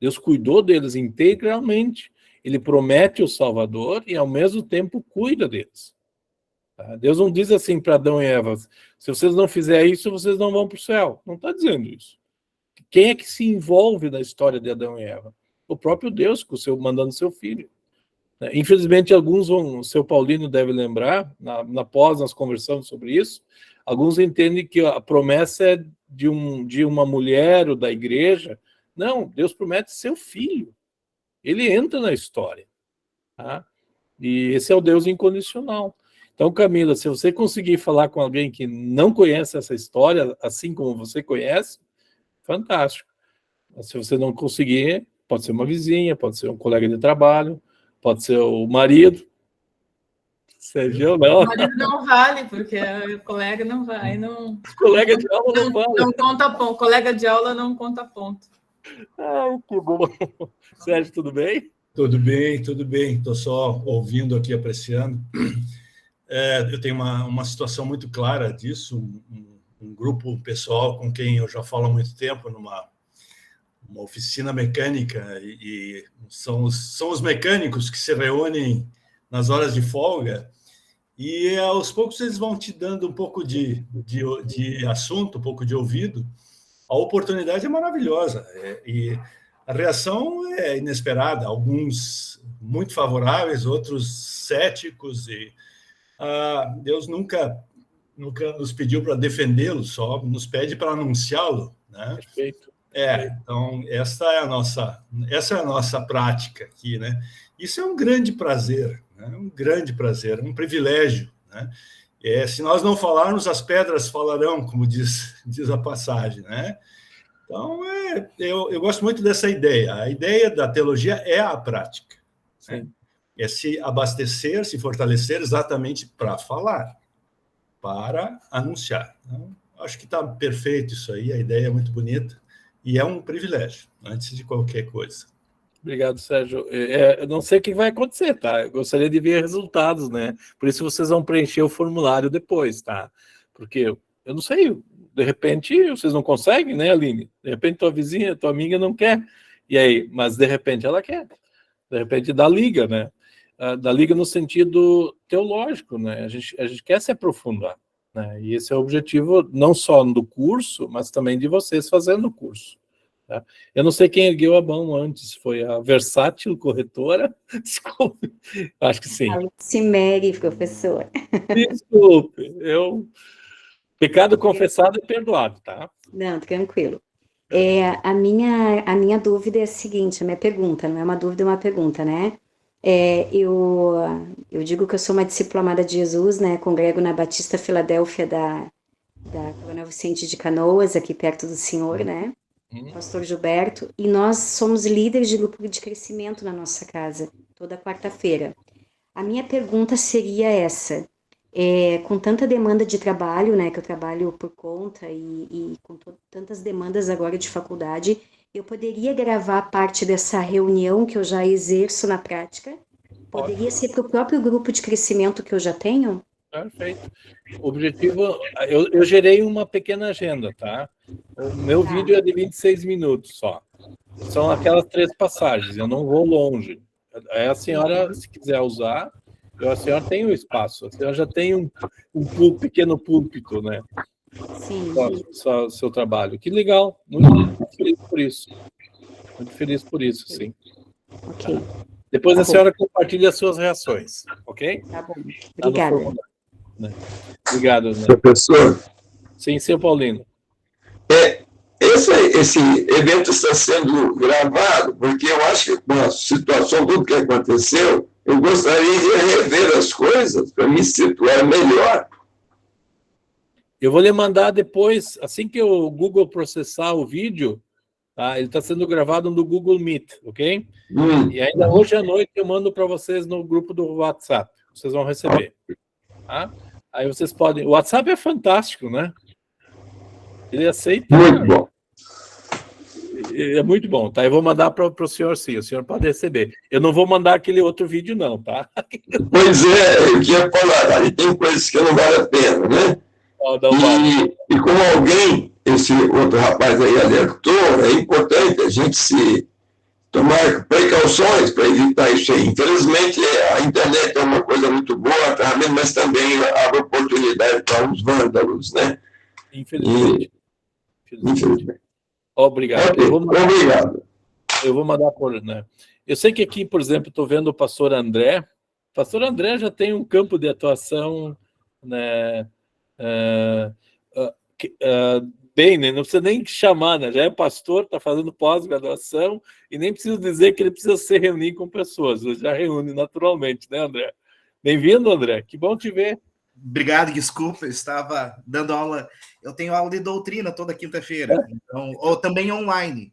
Deus cuidou deles integralmente. Ele promete o Salvador e, ao mesmo tempo, cuida deles. Tá? Deus não diz assim para Adão e Eva, se vocês não fizerem isso, vocês não vão para o céu. Não está dizendo isso. Quem é que se envolve na história de Adão e Eva? O próprio Deus, mandando seu filho. Infelizmente, alguns o seu Paulino deve lembrar, na pós nós conversamos sobre isso, alguns entendem que a promessa é de uma mulher ou da igreja. Não, Deus promete seu filho. Ele entra na história. Tá? E esse é o Deus incondicional. Então, Camila, se você conseguir falar com alguém que não conhece essa história, assim como você conhece, fantástico. Mas se você não conseguir, pode ser uma vizinha, pode ser um colega de trabalho, pode ser o marido. Sérgio, não. O marido não vale, porque o colega não vai. Colega de aula não vale. Não conta ponto. Colega de aula não conta ponto. Ai, que bom. Sérgio, tudo bem? Tudo bem, tudo bem. Estou só ouvindo aqui, apreciando. Eu tenho uma situação muito clara disso, um grupo pessoal com quem eu já falo há muito tempo, numa oficina mecânica, e são os mecânicos que se reúnem nas horas de folga, e aos poucos eles vão te dando um pouco de assunto, um pouco de ouvido. A oportunidade é maravilhosa, e a reação é inesperada, alguns muito favoráveis, outros céticos, e Deus nunca nos pediu para defendê-lo, só nos pede para anunciá-lo, né? Perfeito. Então, essa é a nossa prática aqui, né? Isso é um grande prazer, né? Um grande prazer, um privilégio, né? Se nós não falarmos, as pedras falarão, como diz a passagem, né? Então, eu gosto muito dessa ideia. A ideia da teologia é a prática, né? É se abastecer, se fortalecer exatamente para falar, para anunciar. Então, acho que está perfeito isso aí, a ideia é muito bonita e é um privilégio, antes de qualquer coisa. Obrigado, Sérgio. Eu não sei o que vai acontecer, tá? Eu gostaria de ver resultados, né? Por isso vocês vão preencher o formulário depois, tá? Porque eu não sei, de repente vocês não conseguem, né, Aline? De repente tua vizinha, tua amiga não quer. E aí? Mas de repente ela quer. De repente dá liga, né? Da liga no sentido teológico, né? A gente quer se aprofundar, né? E esse é o objetivo não só do curso, mas também de vocês fazendo o curso. Tá? Eu não sei quem ergueu a mão antes, foi a Versátil Corretora? Desculpe, acho que sim. A Lucimere, professor. Desculpe, pecado confessado e perdoado, tá? Não, tranquilo. A minha dúvida é a seguinte, a minha pergunta, não é uma dúvida, é uma pergunta, né? Eu digo que eu sou uma discípula amada de Jesus, né? Congrego na Batista Filadélfia da Coronel Vicente de Canoas, aqui perto do senhor, né? Pastor Gilberto, e nós somos líderes de grupo de crescimento na nossa casa, toda quarta-feira. A minha pergunta seria essa, com tanta demanda de trabalho, né, que eu trabalho por conta e com tantas demandas agora de faculdade, eu poderia gravar parte dessa reunião que eu já exerço na prática Poderia ser para o próprio grupo de crescimento que eu já tenho? Perfeito. O objetivo, eu gerei uma pequena agenda, tá? O meu vídeo é de 26 minutos só. São aquelas 3 passagens, eu não vou longe. Aí a senhora, se quiser usar, a senhora tem o espaço, a senhora já tem um pequeno púlpito, né? Sim. Seu trabalho. Que legal, muito feliz por isso. Muito feliz por isso, sim. Ok. Depois a senhora compartilha as suas reações, ok? Tá bom. Obrigada. Obrigado, né? Professor, Sim, seu Paulino. esse evento está sendo gravado, porque eu acho que com a situação, tudo que aconteceu, eu gostaria de rever as coisas para me situar melhor. Eu vou lhe mandar depois, assim que o Google processar o vídeo, tá? Ele está sendo gravado no Google Meet, ok? E ainda hoje à noite eu mando para vocês no grupo do WhatsApp. Vocês vão receber. Tá? Aí vocês podem... O WhatsApp é fantástico, né? Ele aceita... Muito bom. É muito bom, tá? Eu vou mandar para o senhor, sim. O senhor pode receber. Eu não vou mandar aquele outro vídeo, não, tá? Pois é, eu tinha falado, tem coisas que não vale a pena, né? E como esse outro rapaz aí alertou, é importante a gente se tomar precauções para evitar isso aí. Infelizmente, a internet é uma coisa muito boa, mas também abre oportunidade para os vândalos, né? Infelizmente. Obrigado. Obrigado. Eu vou mandar por... Né? Eu sei que aqui, por exemplo, estou vendo o pastor André. O pastor André já tem um campo de atuação, né? Bem, né? Não precisa nem chamar, né? Já é pastor, está fazendo pós-graduação e nem preciso dizer que ele precisa se reunir com pessoas. Ele já reúne naturalmente, né, André? Bem-vindo, André. Que bom te ver. Obrigado, desculpa, eu estava dando aula, eu tenho aula de doutrina toda quinta-feira, então, ou também online.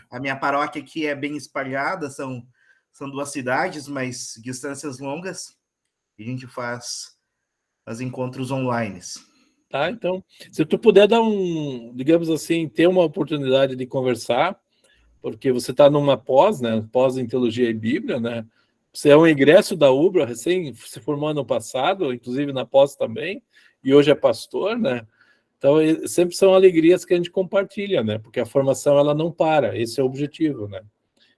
A minha paróquia aqui é bem espalhada, são 2 cidades, mas distâncias longas, e a gente faz os encontros online. Tá, então, se tu puder dar digamos assim, ter uma oportunidade de conversar, porque você está numa pós, né, pós em Teologia e Bíblia, né, você é um ingresso da UBRA, recém se formou ano passado, inclusive na pós também, e hoje é pastor, né? Então, sempre são alegrias que a gente compartilha, né? Porque a formação, ela não para, esse é o objetivo, né?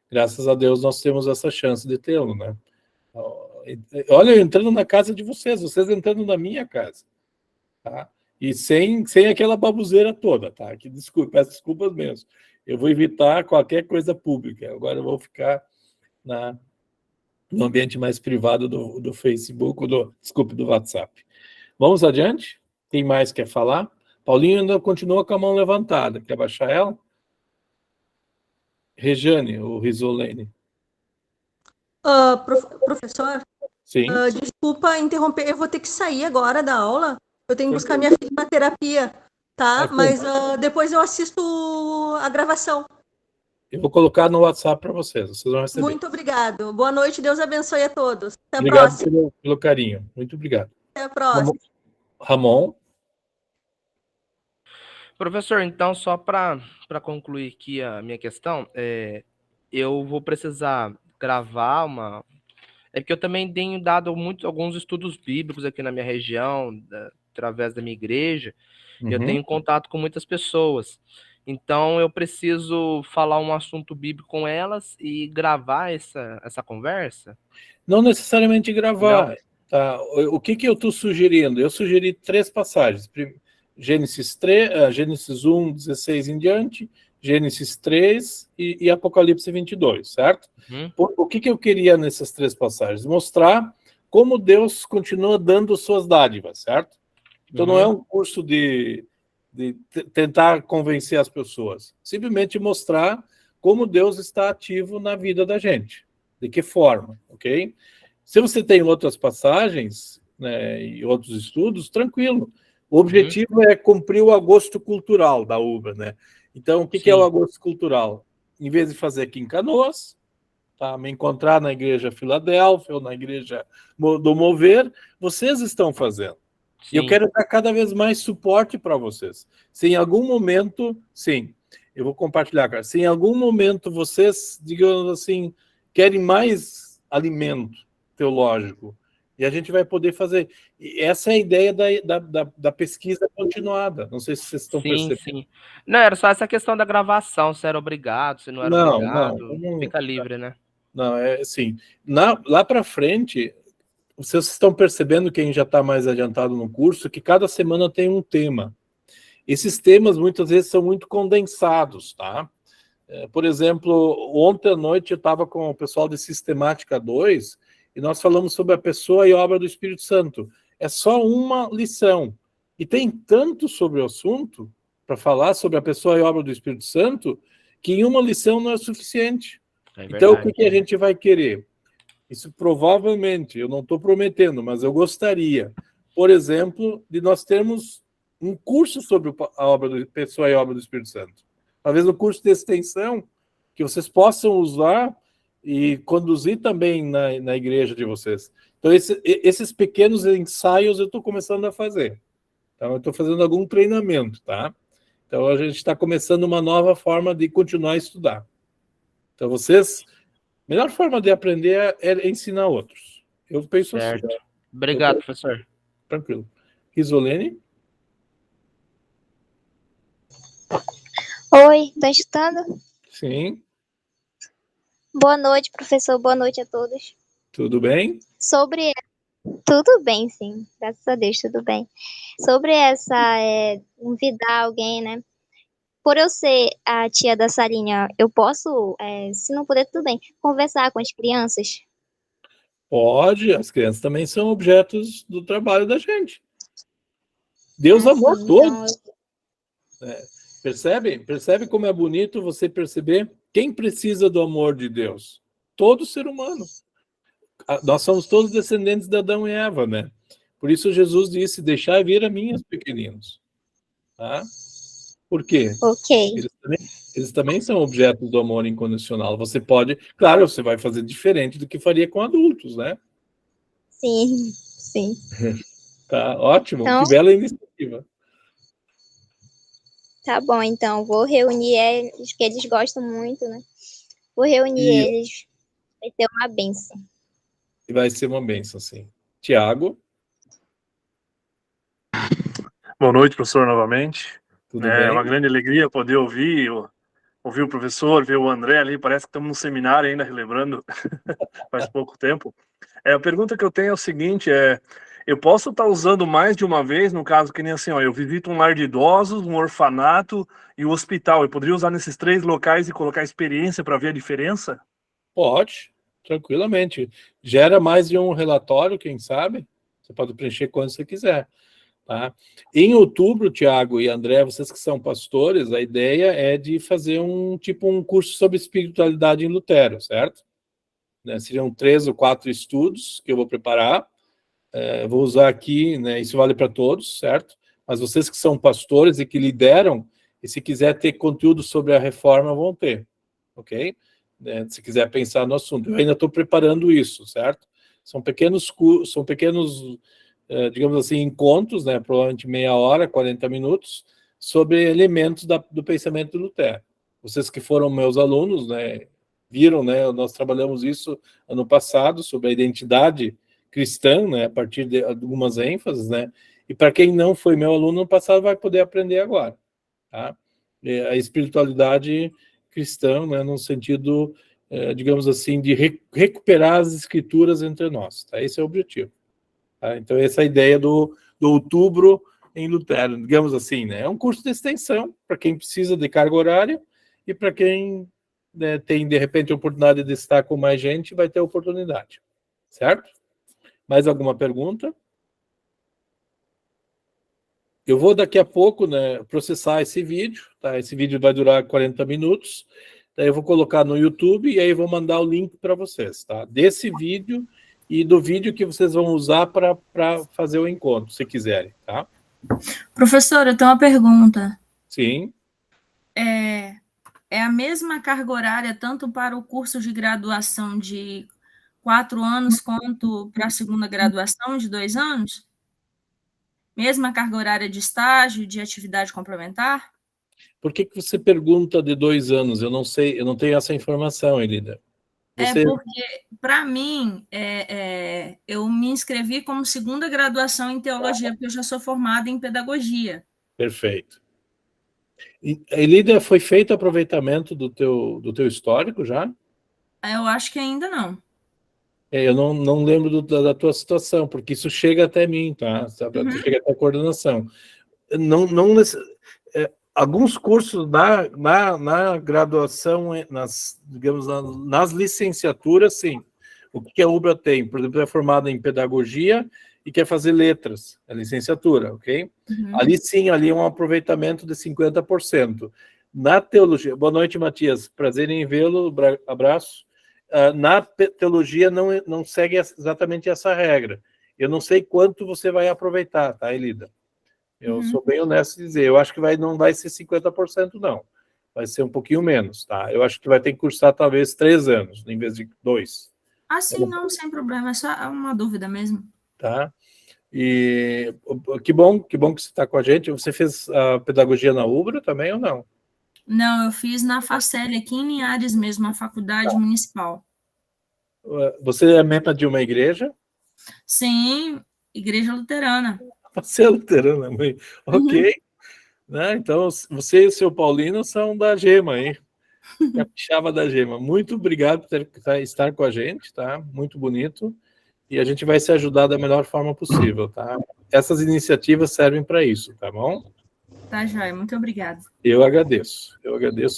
Graças a Deus, nós temos essa chance de tê-lo, né? Olha, eu entrando na casa de vocês entrando na minha casa, tá? E sem aquela baboseira toda, tá? Que peço desculpas mesmo. Eu vou evitar qualquer coisa pública, agora eu vou ficar no ambiente mais privado do Facebook, do WhatsApp. Vamos adiante? Quem mais quer falar? Paulinho ainda continua com a mão levantada. Quer baixar ela? Rejane, ou Risolene. Professor, Sim. Desculpa interromper, eu vou ter que sair agora da aula. Eu tenho que buscar minha filha na terapia, tá? Mas depois eu assisto a gravação. Eu vou colocar no WhatsApp para vocês vão receber. Muito obrigado. Boa noite, Deus abençoe a todos. Até a próxima. Obrigado pelo carinho. Muito obrigado. Até a próxima. Ramon. Professor, então, só para concluir aqui a minha questão, eu vou precisar gravar uma... É porque eu também tenho dado alguns estudos bíblicos aqui na minha região, através da minha igreja, e eu tenho contato com muitas pessoas. Então, eu preciso falar um assunto bíblico com elas e gravar essa conversa? Não necessariamente gravar. Não. Tá? O que eu estou sugerindo? Eu sugeri 3 passagens. Gênesis 1, 16 em diante, Gênesis 3 e Apocalipse 22, certo? O que eu queria nessas 3 passagens? Mostrar como Deus continua dando suas dádivas, certo? Então, não é um curso de tentar convencer as pessoas. Simplesmente mostrar como Deus está ativo na vida da gente. De que forma, ok? Se você tem outras passagens, né, e outros estudos, tranquilo. O objetivo é cumprir o agosto cultural da UBRA, né? Então, o que é o agosto cultural? Em vez de fazer aqui em Canoas, tá, me encontrar na Igreja Filadélfia ou na Igreja do Mover, vocês estão fazendo. E eu quero dar cada vez mais suporte para vocês. Se em algum momento, eu vou compartilhar, cara. Se em algum momento vocês, digamos assim, querem mais alimento teológico. E a gente vai poder fazer. E essa é a ideia da pesquisa continuada. Não sei se vocês estão percebendo. Sim. Não, era só essa questão da gravação, se era obrigado, se não era obrigado. Não. Fica livre, né? Não, é assim. Lá para frente, vocês estão percebendo, quem já está mais adiantado no curso, que cada semana tem um tema. Esses temas, muitas vezes, são muito condensados, tá? Por exemplo, ontem à noite eu estava com o pessoal de Sistemática 2 e nós falamos sobre a pessoa e obra do Espírito Santo. É só uma lição. E tem tanto sobre o assunto, para falar sobre a pessoa e obra do Espírito Santo, que em uma lição não é suficiente. Então, o que a gente vai querer? Isso provavelmente, eu não estou prometendo, mas eu gostaria, por exemplo, de nós termos um curso sobre a obra do pessoa e obra do Espírito Santo. Talvez um curso de extensão que vocês possam usar e conduzir também na igreja de vocês. Então, esses pequenos ensaios eu estou começando a fazer. Então, eu estou fazendo algum treinamento, tá? Então, a gente está começando uma nova forma de continuar a estudar. Então, vocês... A melhor forma de aprender é ensinar outros. Eu penso certo. assim. Obrigado, professor. Tranquilo. Isolene? Oi, tá escutando? Sim. Boa noite, professor. Boa noite a todos. Tudo bem? Tudo bem, sim. Graças a Deus, tudo bem. Sobre essa convidar alguém, né? Por eu ser a tia da Sarinha, eu posso, se não puder, tudo bem, conversar com as crianças? Pode. As crianças também são objetos do trabalho da gente. Deus amou todos. Percebe como é bonito você perceber quem precisa do amor de Deus? Todo ser humano. Nós somos todos descendentes de Adão e Eva, né? Por isso Jesus disse, deixai vir a mim os pequeninos. Tá? Por quê? Ok. Eles também são objetos do amor incondicional. Você pode... Claro, você vai fazer diferente do que faria com adultos, né? Sim. Tá, ótimo. Então, que bela iniciativa. Tá bom, então. Vou reunir eles, que eles gostam muito, né? Vou reunir eles. Vai ter uma bênção. E vai ser uma bênção, sim. Tiago? Boa noite, professor, novamente. Tudo bem? É uma grande alegria poder ouvir o professor, ver o André ali, parece que estamos num seminário ainda, relembrando, faz pouco tempo. A pergunta que eu tenho é o seguinte, eu posso estar usando mais de uma vez, no caso que nem assim, eu visito um lar de idosos, um orfanato e um hospital, eu poderia usar nesses 3 locais e colocar experiência para ver a diferença? Pode, tranquilamente. Gera mais de um relatório, quem sabe? Você pode preencher quando você quiser. Tá? Em outubro, Tiago e André, vocês que são pastores, a ideia é de fazer um curso sobre espiritualidade em Lutero, certo? Seriam 3 ou 4 estudos que eu vou preparar. Vou usar aqui, né, isso vale para todos, certo? Mas vocês que são pastores e que lideram, e se quiser ter conteúdo sobre a reforma, vão ter, ok? Se quiser pensar no assunto. Eu ainda estou preparando isso, certo? São pequenos, digamos assim, encontros, né, provavelmente meia hora, 40 minutos, sobre elementos do pensamento de Lutero. Vocês que foram meus alunos, né, viram, né, nós trabalhamos isso ano passado, sobre a identidade cristã, né, a partir de algumas ênfases, né, e para quem não foi meu aluno no passado, vai poder aprender agora, tá? A espiritualidade cristã, né, no sentido, digamos assim, de recuperar as escrituras entre nós, tá? Esse é o objetivo. Tá? Então, essa é a ideia do outubro em Lutero, digamos assim, né? É um curso de extensão para quem precisa de carga horária e para quem, né, tem, de repente, a oportunidade de estar com mais gente, vai ter a oportunidade. Certo? Mais alguma pergunta? Eu vou, daqui a pouco, né, processar esse vídeo, tá? Esse vídeo vai durar 40 minutos. Daí eu vou colocar no YouTube e aí vou mandar o link para vocês, tá? Desse vídeo e do vídeo que vocês vão usar para fazer o encontro, se quiserem, tá? Professor, eu tenho uma pergunta. Sim. É a mesma carga horária tanto para o curso de graduação de 4 anos quanto para a segunda graduação de 2 anos? Mesma carga horária de estágio, de atividade complementar? Por que você pergunta de 2 anos? Eu não sei, eu não tenho essa informação, Elida. Você... porque, para mim, eu me inscrevi como segunda graduação em teologia, porque eu já sou formada em pedagogia. Perfeito. E, Elida, foi feito aproveitamento do teu histórico já? Eu acho que ainda não. Eu não lembro da tua situação, porque isso chega até mim, tá? Chega até a coordenação. Alguns cursos na graduação, digamos, nas licenciaturas, sim. O que a UBRA tem? Por exemplo, é formada em pedagogia e quer fazer letras, é licenciatura, ok? Ali sim, ali é um aproveitamento de 50%. Na teologia, boa noite, Matias, prazer em vê-lo, abraço. Na teologia não segue exatamente essa regra. Eu não sei quanto você vai aproveitar, tá, Elida? Eu sou bem honesto em dizer, eu acho que não vai ser 50%, não. Vai ser um pouquinho menos, tá? Eu acho que vai ter que cursar talvez 3 anos, em vez de 2. Ah, sim, não, sem problema, é só uma dúvida mesmo. Tá? E que bom que você está com a gente. Você fez a pedagogia na UBRA também ou não? Não, eu fiz na Facel, aqui em Linhares mesmo, a faculdade municipal. Você é membro de uma igreja? Sim, igreja luterana. Você é luterana, mãe? Ok. Né? Então, você e o seu Paulino são da Gema, hein? Capixaba da Gema. Muito obrigado por estar com a gente, tá? Muito bonito. E a gente vai se ajudar da melhor forma possível, tá? Essas iniciativas servem para isso, tá bom? Tá, joia. Muito obrigada. Eu agradeço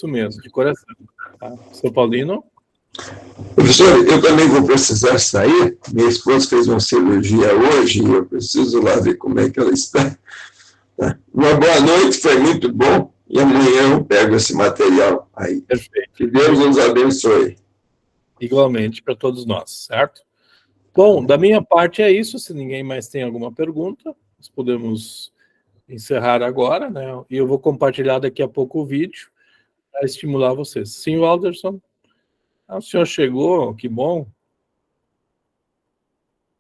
mesmo, de coração. Tá? Seu Paulino? Professor, eu também vou precisar sair. Minha esposa fez uma cirurgia hoje e eu preciso lá ver como é que ela está. Uma boa noite, foi muito bom. E amanhã eu pego esse material aí. Perfeito. Que Deus nos abençoe. Igualmente para todos nós, certo? Bom, da minha parte é isso. Se ninguém mais tem alguma pergunta, nós podemos encerrar agora, né? E eu vou compartilhar daqui a pouco o vídeo para estimular vocês. Sim, Walderson? O senhor chegou, que bom.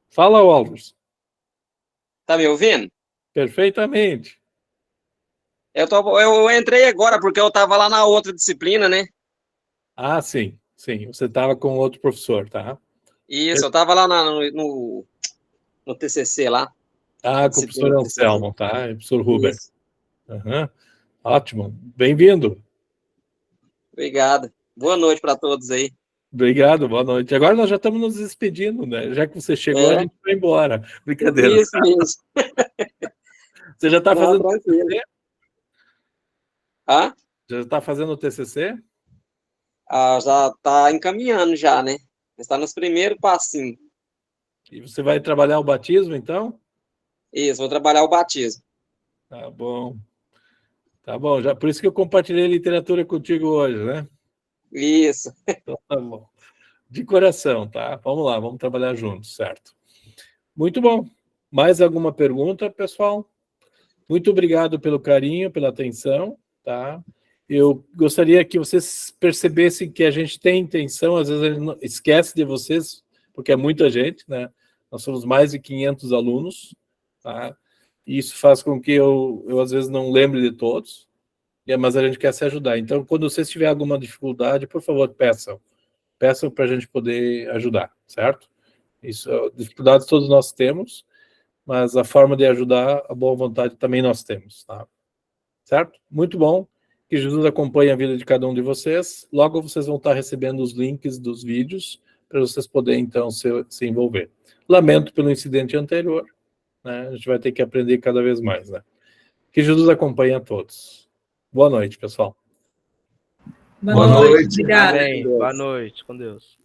Fala, Walderson. Tá me ouvindo? Perfeitamente. Eu entrei agora porque eu estava lá na outra disciplina, né? Ah, sim. Você estava com outro professor, tá? Isso, eu estava lá no TCC lá. Ah, com o professor Anselmo, tá? E o professor Huber. Ótimo. Bem-vindo. Obrigado. Boa noite para todos aí. Obrigado, boa noite. Agora nós já estamos nos despedindo, né? Já que você chegou, a gente vai embora. Brincadeira. Isso. Você já está fazendo o TCC? Hã? Já está fazendo o TCC? Já está encaminhando já, né? Está nos primeiros passinhos. E você vai trabalhar o batismo, então? Isso, vou trabalhar o batismo. Tá bom. Tá bom, já, por isso que eu compartilhei literatura contigo hoje, né? Isso. Então, tá bom. De coração, tá? Vamos lá, vamos trabalhar juntos, certo? Muito bom. Mais alguma pergunta, pessoal? Muito obrigado pelo carinho, pela atenção, tá? Eu gostaria que vocês percebessem que a gente tem intenção, às vezes a gente esquece de vocês, porque é muita gente, né? Nós somos mais de 500 alunos, tá? E isso faz com que eu às vezes não lembre de todos, mas a gente quer se ajudar. Então, quando vocês tiverem alguma dificuldade, por favor, peçam para a gente poder ajudar, certo? Isso, dificuldades todos nós temos, mas a forma de ajudar, a boa vontade também nós temos, tá? Certo? Muito bom. Que Jesus acompanhe a vida de cada um de vocês. Logo vocês vão estar recebendo os links dos vídeos para vocês poderem, então, se envolver. Lamento pelo incidente anterior, né? A gente vai ter que aprender cada vez mais, né? Que Jesus acompanhe a todos. Boa noite, pessoal. Boa noite. Obrigada. Boa noite, com Deus.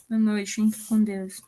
Boa noite, com Deus.